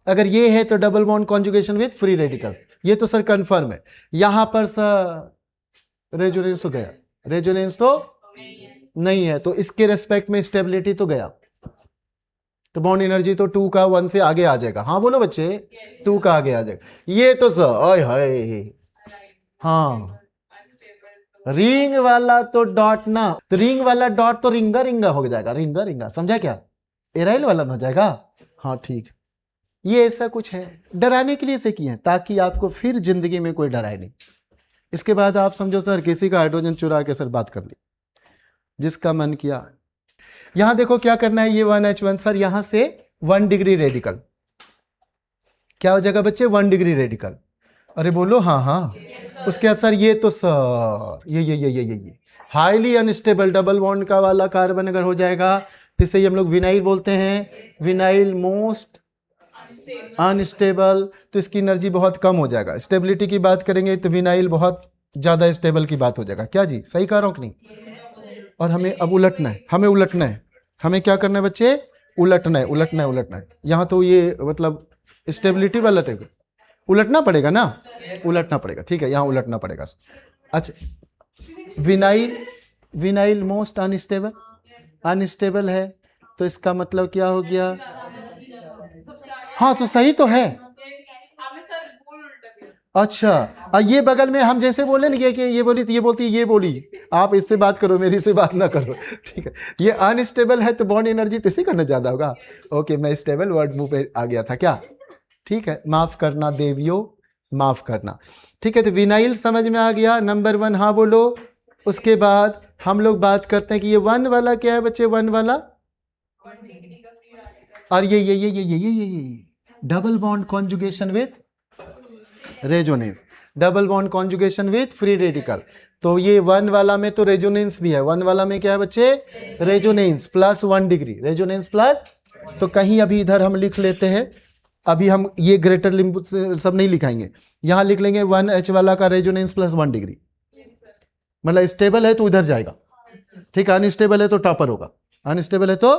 S1: अगर ये है तो double bond conjugation with free radical, ये तो सर कंफर्म है। यहां पर सर रेजोनेंस तो गया, रेजोनेंस तो नहीं है, तो इसके रेस्पेक्ट में स्टेबिलिटी तो गया, तो बॉन्ड एनर्जी तो 2 का 1 से आगे आ जाएगा। हाँ बोलो बच्चे, 2 का आगे आ जाएगा। ये तो सर ओए हाय, हाँ रिंग वाला तो डॉट ना, तो रिंग वाला डॉट तो रिंगा रिंगा हो जाएगा, रिंगा रिंगा, समझा क्या, एराइल वाला हो जाएगा। हाँ ठीक, ये ऐसा कुछ है, डराने के लिए से किए हैं ताकि आपको फिर जिंदगी में कोई डराए नहीं। इसके बाद आप समझो सर किसी का हाइड्रोजन चुरा के सर बात कर ली, जिसका मन किया। यहां देखो क्या करना है, ये 1H1 सर यहां से 1 डिग्री रेडिकल, क्या हो जाएगा बच्चे 1 डिग्री रेडिकल। अरे बोलो हाँ हाँ, उसके बाद सर ये तो सर ये हाईली अनस्टेबल डबल बॉन्ड का वाला कार्बन अगर हो जाएगा तो इसे हम लोग विनाइल बोलते हैं, विनाइल मोस्ट अनस्टेबल, तो इसकी एनर्जी बहुत कम हो जाएगा। स्टेबिलिटी की बात करेंगे तो विनाइल बहुत ज्यादा स्टेबल की बात हो जाएगा। क्या जी सही कह रहा हूं कि नहीं। और हमें अब उलटना है, हमें उलटना है, हमें क्या करना है बच्चे, उलटना है उलटना है उलटना है। यहाँ तो ये मतलब स्टेबिलिटी वाला टेबल उलटना पड़ेगा ना, उलटना पड़ेगा, ठीक है यहाँ उलटना पड़ेगा। अच्छा vinyl, vinyl most unstable, unstable है, तो इसका मतलब क्या हो गया, हाँ तो सही तो है। अच्छा ये बगल में हम जैसे बोले ना कि ये बोली तो ये बोलती ये बोली, आप इससे बात करो मेरी से बात ना करो, ठीक है। ये अनस्टेबल है तो बॉन्ड एनर्जी तो इसी करना ज्यादा होगा। ओके मैं स्टेबल वर्ड मुंह पे आ गया था क्या, ठीक है माफ करना देवियो, माफ करना। ठीक है तो विनाइल समझ में आ गया, नंबर 1 हाँ बोलो। उसके बाद हम लोग बात करते हैं कि ये 1 वाला क्या है बच्चे, 1 वाला, और ये double bond conjugation with resonance, double bond conjugation with free radical. तो ये 1 वाला में तो रेजोनेंस भी है, 1 वाला में क्या है बच्चे, resonance plus 1 degree, resonance plus, तो कहीं अभी इधर हम लिख लेते हैं, अभी हम ये ग्रेटर लिम्ब सब नहीं लिखाएंगे, यहां लिख लेंगे 1H वाला का रेजोनेंस प्लस 1 डिग्री, मतलब स्टेबल है तो उधर जाएगा, ठीक है, अनस्टेबल है तो टॉपर होगा, अनस्टेबल है तो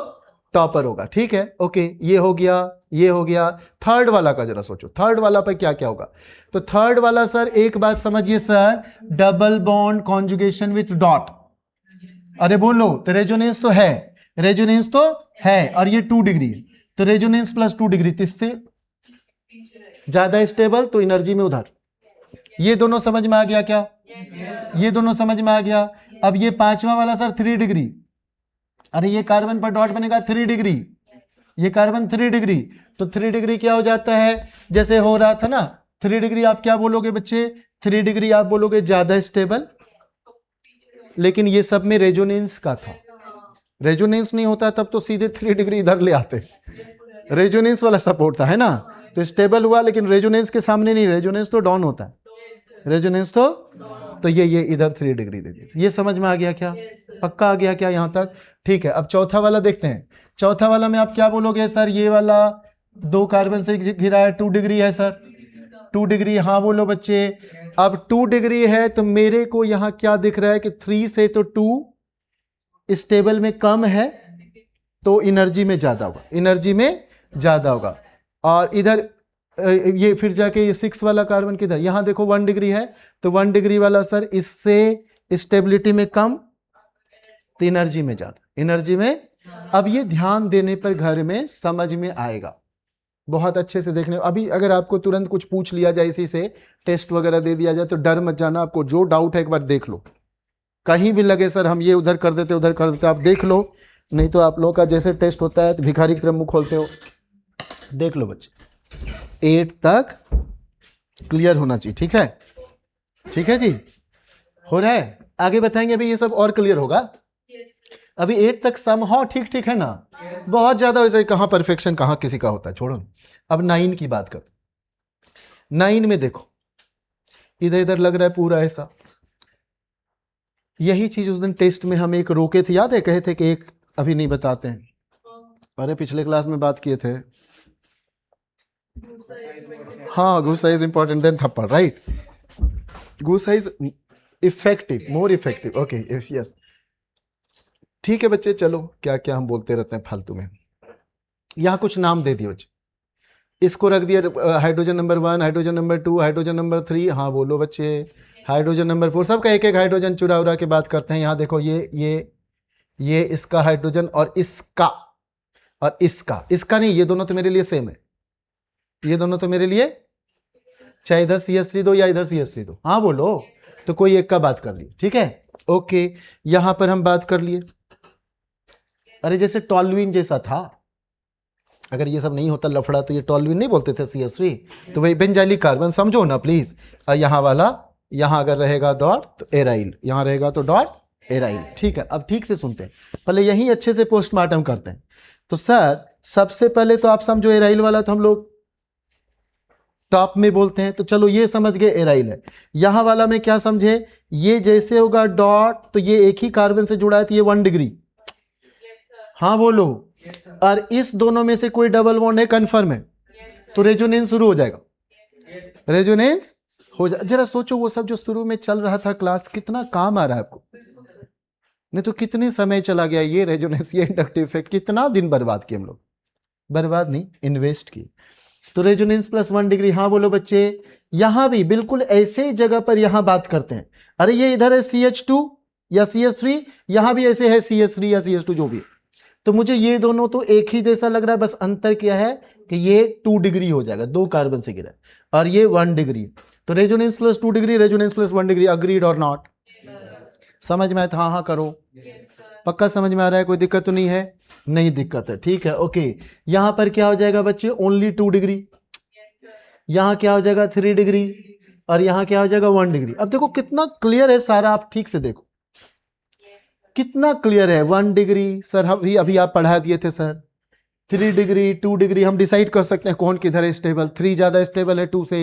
S1: टॉपर होगा, ठीक है। ओके, ये हो गया, ये हो गया। थर्ड वाला का जरा सोचो, थर्ड वाला पे क्या क्या होगा। तो थर्ड वाला सर एक बात समझिए sir, double bond conjugation with dot. अरे बोलो, तो रेजोनेंस तो है, रेजोनेंस तो है, और ये 2 डिग्री है, तो रेजोनेंस प्लस 2 डिग्री, इससे ज्यादा स्टेबल तो एनर्जी में उधर। ये दोनों समझ में आ गया क्या? ये दोनों समझ में आ गया। अब ये पांचवा वाला सर 3 डिग्री, अरे ये कार्बन पर डॉट बनेगा 3 डिग्री, ये कार्बन 3 डिग्री, तो 3 डिग्री क्या हो जाता है, जैसे हो रहा था ना 3 डिग्री, आप क्या बोलोगे बच्चे, 3 डिग्री आप बोलोगे ज्यादा स्टेबल, लेकिन ये सब में रेजोनेंस का था, रेजोनेंस नहीं होता तब तो सीधे 3 डिग्री इधर ले आते, रेजोनेंस वाला सपोर्ट था, है ना, तो स्टेबल हुआ, लेकिन रेजोनेंस के सामने नहीं, रेजोनेंस तो डाउन होता है, रेजोनेंस तो ये इधर 3 डिग्री दे दिया। ये समझ में आ गया क्या? पक्का आ गया क्या यहां तक? ठीक है, अब चौथा वाला देखते हैं। चौथा वाला में आप क्या बोलोगे सर, ये वाला 2 कार्बन से घिरा है, 2 डिग्री है सर, 2 डिग्री, हाँ बोलो बच्चे। अब 2 डिग्री है तो मेरे को यहां क्या दिख रहा है कि 3 से तो 2 स्टेबल में कम है, तो एनर्जी में ज्यादा होगा, एनर्जी में ज्यादा होगा। और इधर ये फिर जाके ये 6 वाला कार्बन किधर, यहां देखो 1 डिग्री है, तो 1 डिग्री वाला सर इससे स्टेबिलिटी में कम, तो एनर्जी में ज्यादा, एनर्जी में। अब ये ध्यान देने पर घर में समझ में आएगा, बहुत अच्छे से देखने। अभी अगर आपको तुरंत कुछ पूछ लिया जाए, इसी से टेस्ट वगैरह दे दिया जाए, तो डर मत जाना, आपको जो डाउट है एक बार देख लो, कहीं भी लगे सर हम ये उधर कर देते उधर कर देते, आप देख लो, नहीं तो आप लोगों का जैसे टेस्ट होता है तो भिखारी की तरह मुंह खोलते हो। देख लो बच्चे, 8 तक क्लियर होना चाहिए, ठीक है, ठीक है जी, हो रहा है, आगे बताएंगे, अभी ये सब और क्लियर होगा। अभी 8 तक समहाउ ठीक ठीक है ना, बहुत ज्यादा वैसे कहाँ परफेक्शन कहाँ किसी का होता है, छोड़ो। अब 9 की बात कर, 9 में देखो इधर इधर लग रहा है पूरा ऐसा, यही चीज उस दिन टेस्ट में हम एक रोके थे, याद है, कहे थे कि एक अभी नहीं बताते हैं, अरे पिछले क्लास में बात किए थे, हाँ, गुस्सा इज इंपॉर्टेंट देन थप्पड़, राइट, गुस्सा is effective, more effective, okay, yes, ठीक है बच्चे, चलो क्या क्या हम बोलते रहते हैं फालतू में। यहां कुछ नाम दे दिए बच्चे, इसको रख दिया hydrogen number 1, hydrogen number 2, hydrogen number 3, हाँ बोलो बच्चे, हाइड्रोजन नंबर 4, सबका एक एक हाइड्रोजन चुरा उड़ा के बात करते हैं। यहां देखो ये इसका हाइड्रोजन, और इसका, और इसका नहीं, ये दोनों तो मेरे लिए सेम है, ये दोनों तो मेरे लिए, चाहे इधर CH3 दो या इधर CH3 दो, हाँ बोलो, तो कोई एक का बात कर लिए, ठीक है, ओके। यहां पर हम बात कर लिए, अरे जैसे टॉल्यूइन जैसा था, अगर ये सब नहीं होता लफड़ा तो ये टॉल्यूइन नहीं बोलते थे CH3, तो वही बेंजाइलिक कार्बन समझो ना प्लीज। यहां वाला, यहां अगर रहेगा डॉट तो एराइल, यहां रहेगा तो डॉट एराइल, ठीक है। अब ठीक से सुनते हैं, पहले यही अच्छे से पोस्टमार्टम करते हैं। तो सर सबसे पहले तो आप समझो एराइल वाला तो हम लोग टॉप में बोलते हैं, तो चलो ये समझ गए एराइल है। यहां वाला में क्या समझे, ये जैसे होगा डॉट तो ये एक ही कार्बन से जुड़ा है, तो ये 1 डिग्री, हाँ बोलो, और इस दोनों में से कोई डबल बॉन्ड है, कंफर्म है, तो रेजोनेंस शुरू हो जाएगा, रेजोनेंस हो जा। जरा सोचो वो सब जो शुरू में चल रहा था क्लास, कितना काम आ रहा है आपको, नहीं तो कितने समय चला गया, ये रेजोनेंस, ये इंडक्टिव इफेक्ट, कितना दिन बर्बाद किए हम लोग, बर्बाद नहीं इन्वेस्ट किए। तो रेजोनेंस प्लस 1 डिग्री, हाँ बोलो बच्चे। यहां भी बिल्कुल ऐसे जगह पर यहां बात करते हैं, अरे ये इधर है CH2 या CH3, यहां भी ऐसे है CH3 या CH2 जो भी है, तो मुझे ये दोनों तो एक ही जैसा लग रहा है, बस अंतर क्या है कि ये 2 डिग्री हो जाएगा, 2 कार्बन से गिरा है, और ये 1 डिग्री, तो resonance plus 2 degree, resonance plus 1 degree, agreed और नॉट, समझ में आया था, हाँ करो, पक्का समझ में आ रहा है, कोई दिक्कत तो नहीं है, नहीं दिक्कत है, ठीक है, ओके। यहां पर क्या हो जाएगा बच्चे, ओनली 2 डिग्री, यहां क्या हो जाएगा 3 डिग्री, और यहां क्या हो जाएगा 1 डिग्री। अब देखो कितना क्लियर है सारा, आप ठीक से देखो कितना क्लियर है। 1 डिग्री सर अभी आप पढ़ा दिए थे सर, 3 डिग्री, 2 डिग्री, हम डिसाइड कर सकते हैं कौन किधर है स्टेबल, 3 ज्यादा स्टेबल है 2 से,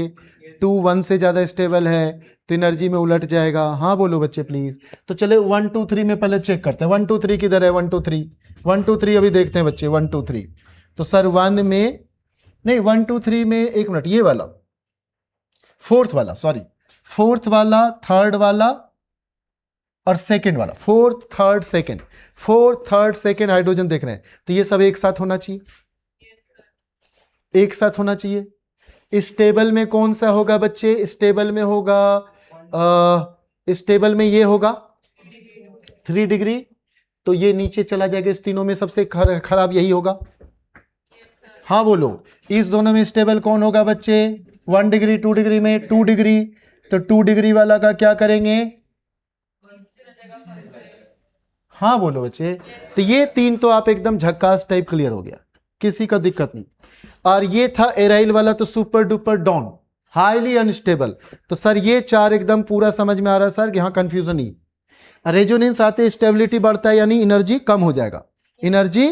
S1: 2 1 से ज्यादा स्टेबल है, तो एनर्जी में उलट जाएगा, हाँ बोलो बच्चे प्लीज। तो चले 1 2 3 में पहले चेक करते हैं, 1 2 3 किधर है, 1 2 3, 1 2 3 अभी देखते हैं बच्चे, 1 2 3, तो सर 1 में नहीं, 1 2 3 में, एक मिनट, ये वाला फोर्थ वाला, सॉरी, फोर्थ वाला, थर्ड वाला, और सेकंड वाला फोर्थ थर्ड सेकंड हाइड्रोजन देख रहे हैं, तो ये सब एक साथ होना चाहिए, एक साथ होना चाहिए। स्टेबल में कौन सा होगा बच्चे? स्टेबल में होगा, स्टेबल में ये होगा 3 डिग्री, तो ये नीचे चला जाएगा। इस तीनों में सबसे खराब यही होगा। हाँ बोलो, इस दोनों में स्टेबल कौन होगा बच्चे? 1 डिग्री, 2 डिग्री में 2 डिग्री, तो 2 डिग्री वाला का क्या करेंगे? हाँ बोलो बच्चे। तो ये 3 तो आप एकदम झक्कास टाइप क्लियर हो गया, किसी का दिक्कत नहीं। और ये था एराइल वाला, तो super duper don, highly unstable. तो सर ये 4 एकदम पूरा समझ में आ रहा है सर, यहां कंफ्यूजन नहीं। रेजोनेंस आते स्टेबिलिटी बढ़ता है, यानी एनर्जी कम हो जाएगा, एनर्जी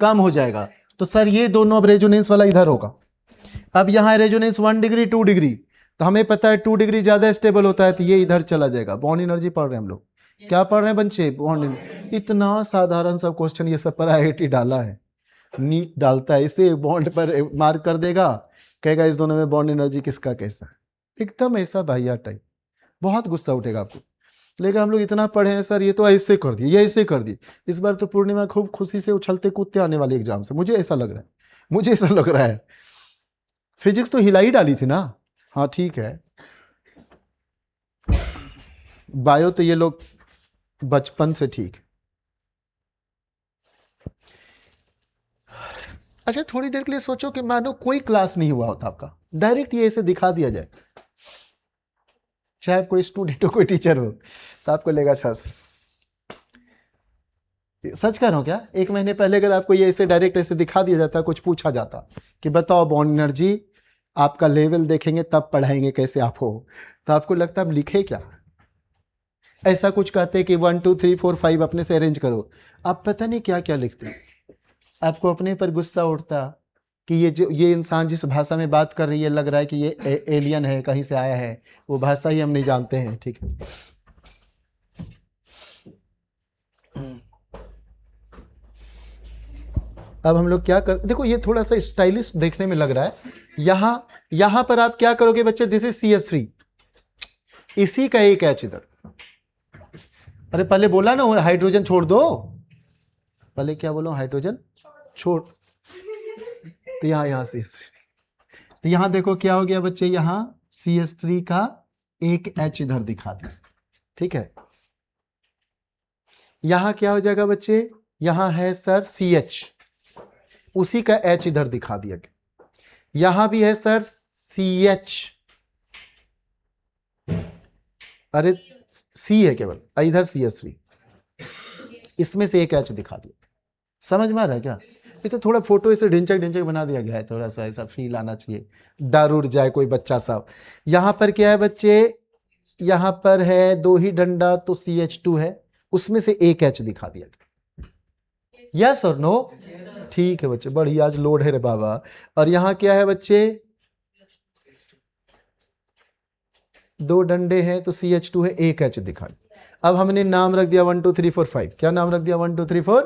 S1: कम हो जाएगा। तो सर ये दोनों अब रेजोनेंस वाला इधर होगा। अब यहां रेजोनेंस 1 डिग्री 2 डिग्री, तो हमें पता है 2 डिग्री ज्यादा स्टेबल होता है, तो ये इधर चला जाएगा। बॉन्ड एनर्जी पढ़ रहे हैं हम लोग, क्या पढ़ रहे हैं बच्चे? बॉन्ड। इतना साधारण सब क्वेश्चन ये सब पर IIT डाला है, नीट डालता है, इसे बॉन्ड पर मार्क कर देगा, कहेगा इस दोनों में बॉन्ड एनर्जी किसका कैसा है, एकदम ऐसा भैया टाइप। बहुत गुस्सा उठेगा आपको, लेकिन हम लोग इतना पढ़े हैं सर, ये तो ऐसे कर दिए, ये ऐसे कर दिए। इस बार तो पूर्णिमा खूब खुशी से उछलते कूदते आने वाले एग्जाम से, मुझे ऐसा लग रहा है, मुझे ऐसा लग रहा है। फिजिक्स तो हिला ही डाली थी ना। हाँ ठीक है, बायो तो ये लोग बचपन से ठीक। अच्छा थोड़ी देर के लिए सोचो कि मानो कोई क्लास नहीं हुआ होता आपका, डायरेक्ट ये ऐसे दिखा दिया जाए, चाहे कोई स्टूडेंट हो कोई टीचर हो, तो आपको लेगा सच कह रहा हूं क्या? 1 महीने पहले अगर आपको ये ऐसे डायरेक्ट ऐसे दिखा दिया जाता, कुछ पूछा जाता कि बताओ बॉन्ड एनर्जी, आपका लेवल देखेंगे तब पढ़ाएंगे कैसे आप हो, तो आपको लगता है हम लिखे क्या? ऐसा कुछ कहते कि 1 2 3 4 5 अपने से अरेंज करो, आप पता नहीं क्या क्या लिखते। आपको अपने पर गुस्सा उठता कि ये इंसान जिस भाषा में बात कर रही है, लग रहा है कि ये एलियन है, कहीं से आया है, वो भाषा ही हम नहीं जानते हैं। ठीक है, अब हम लोग क्या कर, देखो ये थोड़ा सा स्टाइलिश देखने में लग रहा है। यहां पर आप क्या करोगे बच्चे? दिस इज CH3, इसी का एक H इधर। अरे पहले बोला ना हाइड्रोजन छोड़ दो, पहले क्या बोलो? हाइड्रोजन छोड़, तो यहां CH3, तो यहां देखो क्या हो गया बच्चे, यहां CH3 का एक H इधर दिखा दिया। ठीक है, यहां क्या हो जाएगा बच्चे? यहां है सर CH, उसी का H इधर दिखा दिया गया। यहां भी है सर CH, अरे C है केवल, इधर CH3, इसमें से एक H दिखा दिया। समझ में आ रहा है क्या? ये तो थोड़ा फोटो इसे ढिंचक ढिंचक बना दिया गया है, थोड़ा सा ऐसा फील आना चाहिए, डर उड़ जाए कोई बच्चा सब। यहां पर क्या है बच्चे? यहां पर है 2 ही डंडा, तो CH2 है, उसमें से एक H दिखा दिया गया। यस और नो? ठीक है बच्चे, बढ़िया, आज लोड है रे बाबा। और यहां क्या है बच्चे? 2 डंडे हैं, तो CH2 है, एक H दिखा। अब हमने नाम रख दिया 1 2 3 4 5, क्या नाम रख दिया? 1 2 3 4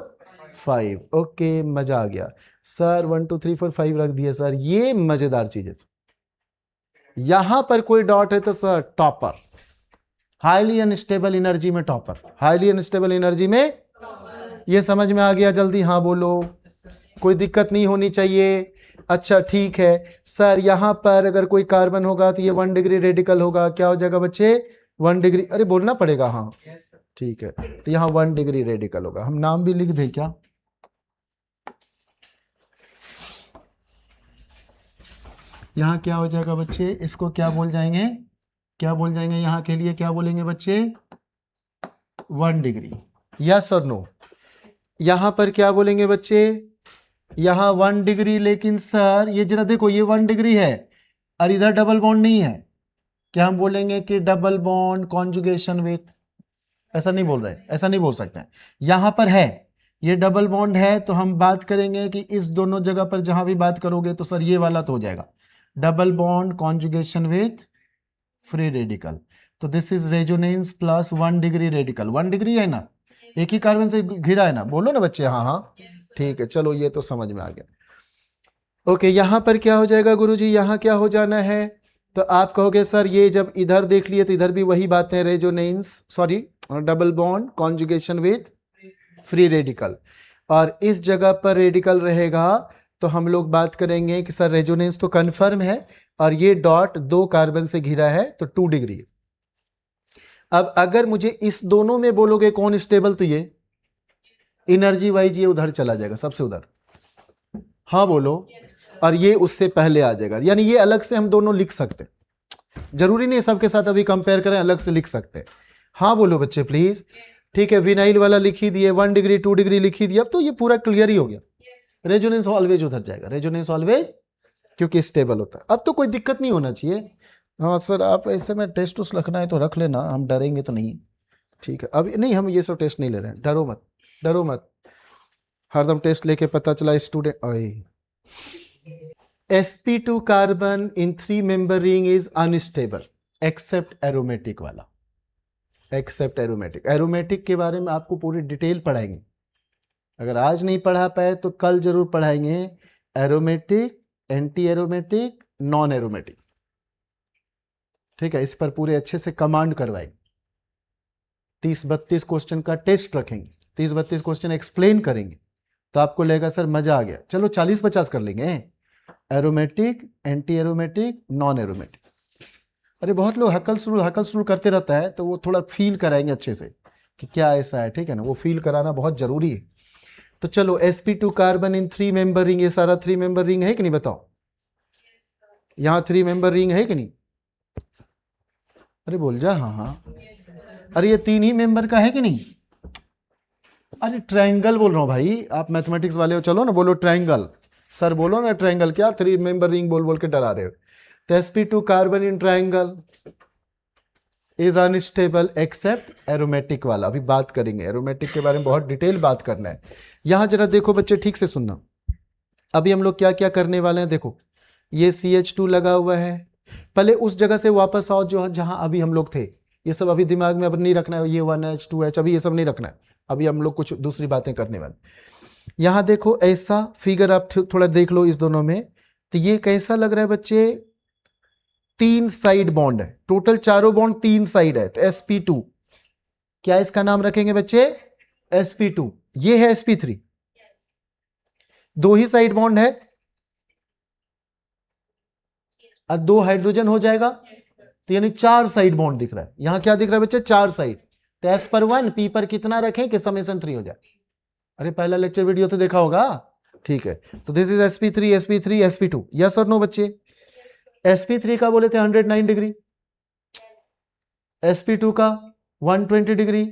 S1: 5। ओके, मजा आ गया सर, 1 2 3 4 5 रख दिया सर, ये मजेदार चीज है। यहां पर कोई डॉट है तो sir topper, highly unstable energy में टॉपर, हाईली अनस्टेबल एनर्जी में, ये समझ में आ गया? जल्दी हाँ बोलो, कोई दिक्कत नहीं होनी चाहिए। अच्छा ठीक है सर, यहां पर अगर कोई कार्बन होगा तो ये 1 डिग्री रेडिकल होगा, क्या हो जाएगा बच्चे? 1 डिग्री, अरे बोलना पड़ेगा, हाँ ठीक है, तो यहां 1 डिग्री रेडिकल होगा। हम नाम भी लिख दें क्या? यहां क्या हो जाएगा बच्चे? इसको क्या बोल जाएंगे? क्या बोल जाएंगे यहां के लिए? क्या बोलेंगे बच्चे? 1 डिग्री। यस और नो? यहां पर क्या बोलेंगे बच्चे? यहां 1 डिग्री, लेकिन सर ये जरा देखो, ये 1 डिग्री है और इधर डबल बॉन्ड नहीं है, क्या हम बोलेंगे कि डबल बॉन्ड कॉन्जुगेशन विथ? ऐसा नहीं बोल रहे, ऐसा नहीं बोल सकते। यहां पर है, ये डबल बॉन्ड है, तो हम बात करेंगे कि इस दोनों जगह पर जहां भी बात करोगे तो सर ये वाला तो हो जाएगा double bond conjugation with free radical. तो this is resonance plus 1 degree radical. 1 degree है ना, एक ही कार्बन से घिरा है ना, बोलो ना बच्चे, हाँ हाँ ठीक है, चलो ये तो समझ में आ गया। ओके, यहां पर क्या हो जाएगा गुरुजी? यहां क्या हो जाना है? तो आप कहोगे सर ये जब इधर देख लिए तो इधर भी वही बात है, resonance, sorry double bond conjugation with free radical, और इस जगह पर रेडिकल रहेगा तो हम लोग बात करेंगे कि सर रेजोनेंस तो कंफर्म है और ये डॉट 2 कार्बन से घिरा है तो 2 डिग्री है। अब अगर मुझे इस दोनों में बोलोगे कौन स्टेबल, तो ये एनर्जी वाइज ये उधर चला जाएगा, सबसे उधर, हाँ बोलो, और ये उससे पहले आ जाएगा। यानी ये अलग से हम दोनों लिख सकते हैं, जरूरी नहीं सबके साथ अभी कंपेयर करें, अलग से लिख सकते हैं। हाँ बोलो बच्चे प्लीज। ठीक है, विनाइल वाला लिख ही दिए, 1 डिग्री 2 डिग्री लिख ही दिया, अब तो ये पूरा क्लियर ही हो गया। रेजोनेंस ऑलवेज उधर जाएगा, रेजोनेंस ऑलवेज, क्योंकि स्टेबल होता है। अब तो कोई दिक्कत नहीं होना चाहिए। हाँ सर आप ऐसे में टेस्ट उस रखना है तो रख लेना, हम डरेंगे तो नहीं। ठीक है, अभी नहीं, हम ये सब टेस्ट नहीं ले रहे हैं, डरो मत, डरो मत। हरदम टेस्ट लेके पता चला student sp2 carbon in 3 member ring is unstable except aromatic वाला, एक्सेप्ट एरोमेटिक। एरोमेटिक के बारे में आपको पूरी डिटेल पढ़ाएंगे, अगर आज नहीं पढ़ा पाए तो कल जरूर पढ़ाएंगे। Aromatic, anti aromatic, non aromatic, ठीक है, इस पर पूरे अच्छे से कमांड करवाएंगे। 30-32 क्वेश्चन का टेस्ट रखेंगे, 30-32 क्वेश्चन एक्सप्लेन करेंगे, तो आपको लगेगा सर मजा आ गया। चलो 40-50 कर लेंगे, aromatic, anti aromatic, non aromatic. अरे बहुत लोग हकल शुरू करते रहता है, तो वो थोड़ा फील कराएंगे अच्छे से कि क्या ऐसा है, ठीक है ना, वो फील कराना बहुत जरूरी है। तो चलो sp2 carbon in 3 member ring, ये सारा 3 मेंबर रिंग है कि नहीं बताओ, यहां 3 मेंबर रिंग है कि नहीं, अरे बोल जा, हाँ हाँ, अरे ये 3 ही मेंबर का है कि नहीं, अरे ट्रायंगल बोल रहा हूं भाई, आप मैथमेटिक्स वाले हो, चलो ना बोलो ट्रायंगल, सर बोलो ना ट्रायंगल, क्या 3 मेंबर रिंग बोल बोल के डरा रहे हो। तो sp2 carbon in triangle is unstable except aromatic वाला, अभी बात करेंगे एरोमेटिक के बारे में, बहुत डिटेल बात करना है। यहां जरा देखो बच्चे, ठीक से सुनना, अभी हम लोग क्या क्या करने वाले हैं। देखो ये CH2 लगा हुआ है, पहले उस जगह से वापस आओ जो जहां अभी हम लोग थे, ये सब अभी दिमाग में अब नहीं रखना है, ये 1H 2H अभी ये सब नहीं रखना है, अभी हम लोग कुछ दूसरी बातें करने वाले। यहां देखो ऐसा फिगर आप थोड़ा देख लो इस दोनों में, तो ये कैसा लग रहा है बच्चे, 3 साइड बॉन्ड है, टोटल चारों बॉन्ड 3 साइड है, तो sp2, क्या इसका नाम रखेंगे बच्चे, sp2। ये है sp3, 2 ही साइड बॉन्ड है और 2 हाइड्रोजन हो जाएगा, तो यानी 4 साइड बॉन्ड दिख रहा है। यहां क्या दिख रहा है बच्चे, 4 साइड, तो s पर 1 p पर कितना रखें कि समेशन 3 हो जाए। अरे पहला लेक्चर वीडियो तो देखा होगा, ठीक है, तो this is sp3 sp3 sp2, yes और नो बच्चे। sp3 का बोले थे 109 डिग्री, sp2 का 120 डिग्री,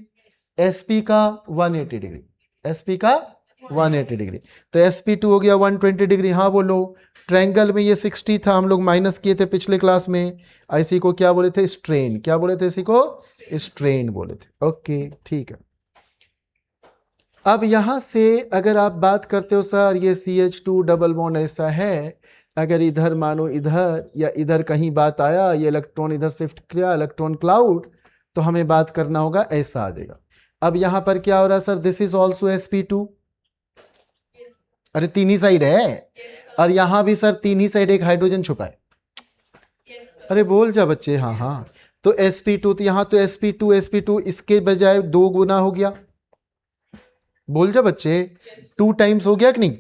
S1: sp का 180 डिग्री, sp का 180 डिग्री, तो sp2 हो गया 120 डिग्री। हाँ बोलो, ट्रायंगल में ये 60 था, हम लोग माइनस किए थे पिछले क्लास में, इसी को क्या बोले थे, स्ट्रेन, क्या बोले थे इसी को, स्ट्रेन बोले थे। ओके ठीक है, अब यहां से अगर आप बात करते हो सर ये CH2 डबल बॉन्ड ऐसा है, अगर इधर मानो इधर या इधर कहीं बात आया, ये इलेक्ट्रॉन इधर शिफ्ट किया, इलेक्ट्रॉन क्लाउड, तो हमें बात करना होगा ऐसा आ जाएगा। अब यहां पर क्या हो रहा है sir, this is also sp2, अरे 3 ही साइड है, और यहां भी सर 3 ही साइड, एक हाइड्रोजन छुपा है, अरे बोल जा बच्चे, हाँ हाँ, तो sp2, तो यहां तो sp2 इसके बजाय 2 गुना हो गया, बोल जा बच्चे, 2 टाइम्स हो गया कि नहीं,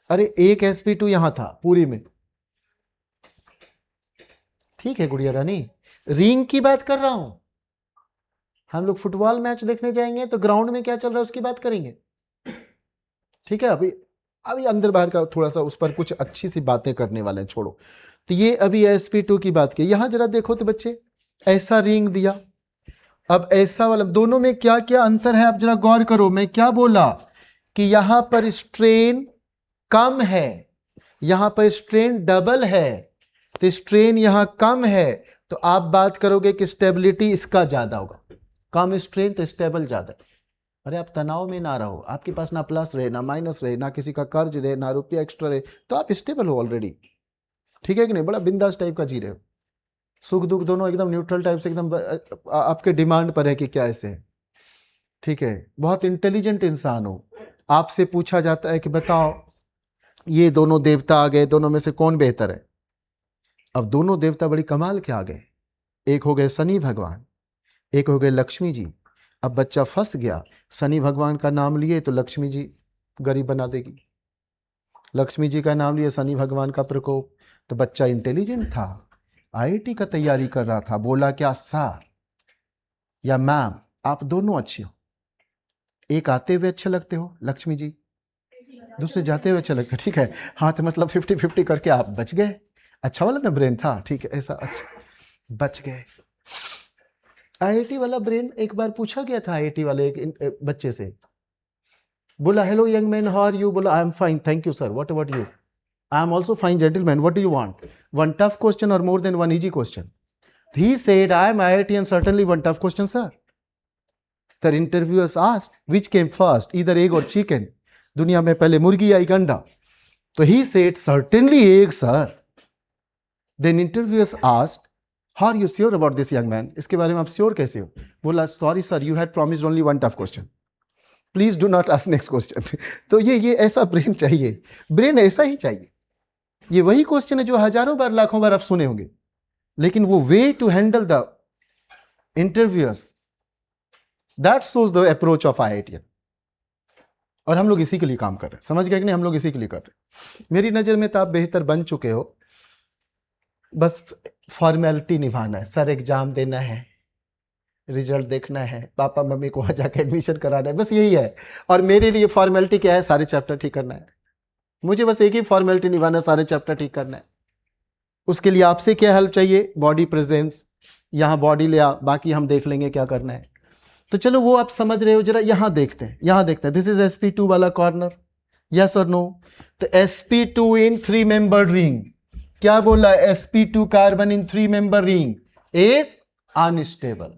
S1: अरे एक sp2 यहां था पूरी में, ठीक है गुड़िया रानी, रिंग की बात कर रहा हूं, हम लोग फुटबॉल मैच देखने जाएंगे तो ग्राउंड में क्या चल रहा है उसकी बात करेंगे, ठीक है, अभी अभी अंदर बाहर का थोड़ा सा उस पर कुछ अच्छी सी बातें करने वाले हैं, छोड़ो। तो ये अभी sp2 की बात की, यहां जरा देखो तो बच्चे, ऐसा रिंग दिया, अब ऐसा वाला, दोनों में क्या क्या अंतर है आप जरा गौर करो। मैं क्या बोला कि यहां पर स्ट्रेन कम है, यहां पर स्ट्रेन डबल है, तो स्ट्रेन यहां कम है, तो आप बात करोगे कि स्टेबिलिटी इसका ज्यादा होगा, कम स्ट्रेन तो स्टेबल ज्यादा। अरे आप तनाव में ना रहो, आपके पास ना प्लस रहे ना माइनस रहे, ना किसी का कर्ज रहे ना रुपया एक्स्ट्रा रहे, तो आप स्टेबल हो ऑलरेडी, ठीक है कि नहीं, बड़ा बिंदास टाइप का जी रहे हो, सुख दुख दोनों एकदम न्यूट्रल टाइप से, एकदम आपके डिमांड पर है कि क्या ऐसे है, ठीक है, बहुत इंटेलिजेंट इंसान हो। आपसे पूछा जाता है कि बताओ ये दोनों देवता आ गए, दोनों में से कौन बेहतर है, अब दोनों देवता बड़ी कमाल के आ गए, एक हो गए शनि भगवान, एक हो गए लक्ष्मी जी। अब बच्चा फंस गया, शनि भगवान का नाम लिए तो लक्ष्मी जी गरीब बना देगी, लक्ष्मी जी का नाम लिए शनि भगवान का प्रकोप। तो बच्चा इंटेलिजेंट था, आईआईटी का तैयारी कर रहा था, बोला क्या सर या मैम आप दोनों अच्छे हो, एक आते हुए अच्छे लगते हो लक्ष्मी जी, दूसरे जाते हुए अच्छा लगता है, ठीक है। हाँ तो मतलब 50-50 करके आप बच गए, अच्छा वाला ना ब्रेन था, ठीक है, ऐसा अच्छा बच गए। आईआईटी वाला ब्रेन एक बार पूछा गया था आईआईटी वाले एक बच्चे से, बोला hello young man how are you, बोला I am fine thank you sir, what about you, I am also fine gentleman, what do you want, one tough question और more than one easy question. He said, I am IIT and certainly one tough question, sir. The interviewers asked, which came first, either egg or chicken? दुनिया में पहले मुर्गी या अंडा? तो he said, certainly egg, sir. Then interviewers asked, how are you sure about this young man? इसके बारे में आप sure कैसे हो? बोला, sorry sir, you had promised only one tough question. Please do not ask next question. तो ये ऐसा ब्रेन चाहिए, ब्रेन ऐसा ही चाहिए। ये वही क्वेश्चन है जो हजारों बार लाखों बार आप सुने होंगे, लेकिन वो way to handle the interviewers, that shows the approach of IIT. और हम लोग इसी के लिए काम कर रहे हैं, समझ गए कि नहीं, हम लोग इसी के लिए कर रहे हैं। मेरी नजर में तो आप बेहतर बन चुके हो, बस फॉर्मेलिटी निभाना है, सर एग्जाम देना है, रिजल्ट देखना है, पापा मम्मी को वहां जाकर एडमिशन कराना है, बस यही है। और मेरे लिए फॉर्मेलिटी क्या है, सारे चैप्टर ठीक करना है, मुझे बस एक ही फॉर्मेलिटी निभाना है, सारे चैप्टर ठीक करना है। उसके लिए आपसे क्या हेल्प चाहिए, बॉडी प्रेजेंस, यहाँ बॉडी ले आ, बाकी हम देख लेंगे क्या करना है। तो चलो वो आप समझ रहे हो, जरा यहाँ देखते हैं, यहाँ देखते हैं, दिस इज sp2 वाला कॉर्नर, यस और नो। तो sp2 इन 3 मेंबर रिंग, क्या बोला, sp2 carbon in 3 member ring is unstable.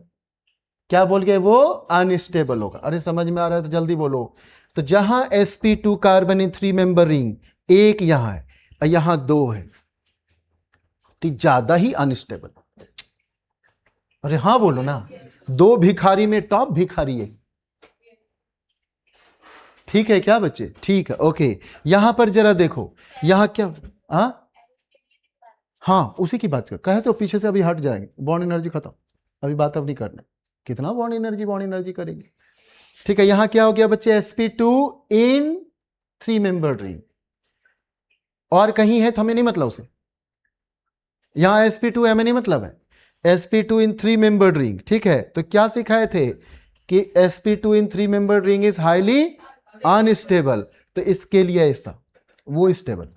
S1: क्या बोल गए वो, अनस्टेबल होगा। अरे समझ में आ रहा है तो जल्दी बोलो। तो जहां sp2 carbon in 3 member ring, एक यहां है और यहां 2 है, तो ज्यादा ही अनस्टेबल। अरे हाँ बोलो ना, 2 भिखारी में टॉप भिखारी है, ठीक है क्या बच्चे, ठीक है ओके। यहां पर जरा देखो, यहां क्या, हाँ उसी की बात कर, कहे तो पीछे से अभी हट जाएंगे, बॉन्ड एनर्जी खत्म, अभी बात अब नहीं करना, कितना बॉन्ड एनर्जी करेंगे, ठीक है। यहां क्या हो गया बच्चे, sp2 इन 3 मेंबर रिंग, और कहीं है तो हमें नहीं मतलब उसे, यहां sp2 हमें नहीं मतलब है, sp2 इन 3 मेंबर रिंग, ठीक है। तो क्या सिखाए थे कि sp2 in 3 member ring is highly unstable, तो इसके लिए ऐसा, वो स्टेबल।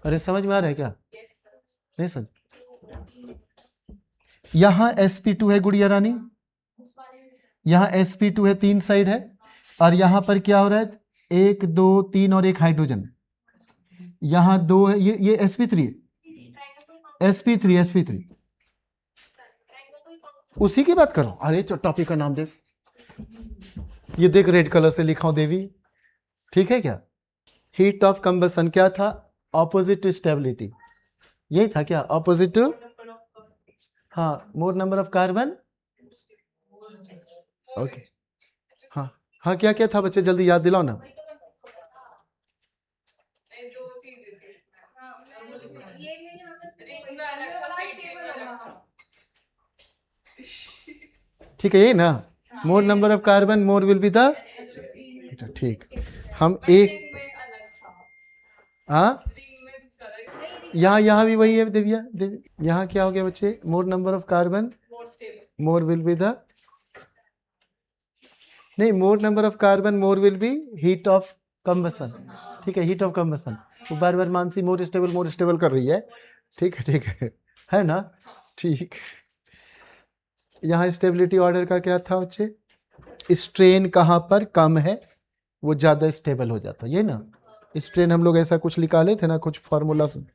S1: अरे समझ में आ रहा है क्या, नहीं समझ। यहां sp2 है गुड़िया रानी, यहां sp2 है, 3 साइड है, और यहां पर क्या हो रहा है, 1 2 3 और एक हाइड्रोजन, यहां 2 है, ये sp3 है, sp3 उसी की बात करो। अरे टॉपिक का नाम देख, ये देख रेड कलर से लिखा हूं देवी, ठीक है क्या। हीट ऑफ कंबसन क्या था, ऑपोजिट टू स्टेबिलिटी, यही था क्या, ऑपोजिट टू, हाँ मोर नंबर ऑफ कार्बन, ओके हाँ हाँ, क्या क्या था बच्चे, जल्दी याद दिलाओ ना। ठीक है ये ना, मोर number of carbon more will be the, ठीक। हम एक, हाँ यहाँ भी वही है दिव्या, यहाँ क्या हो गया बच्चे, more number of carbon more will be the, नहीं more number of carbon more will be heat of combustion, ठीक है, हीट ऑफ कंबसन। वो बार बार मानसी मोर स्टेबल कर रही है, ठीक है ना, ठीक। यहाँ स्टेबिलिटी ऑर्डर का क्या था बच्चे, स्ट्रेन कहाँ पर कम है वो ज्यादा स्टेबल हो जाता है, ये ना, स्ट्रेन हम लोग ऐसा कुछ निकाले थे ना, कुछ फॉर्मूला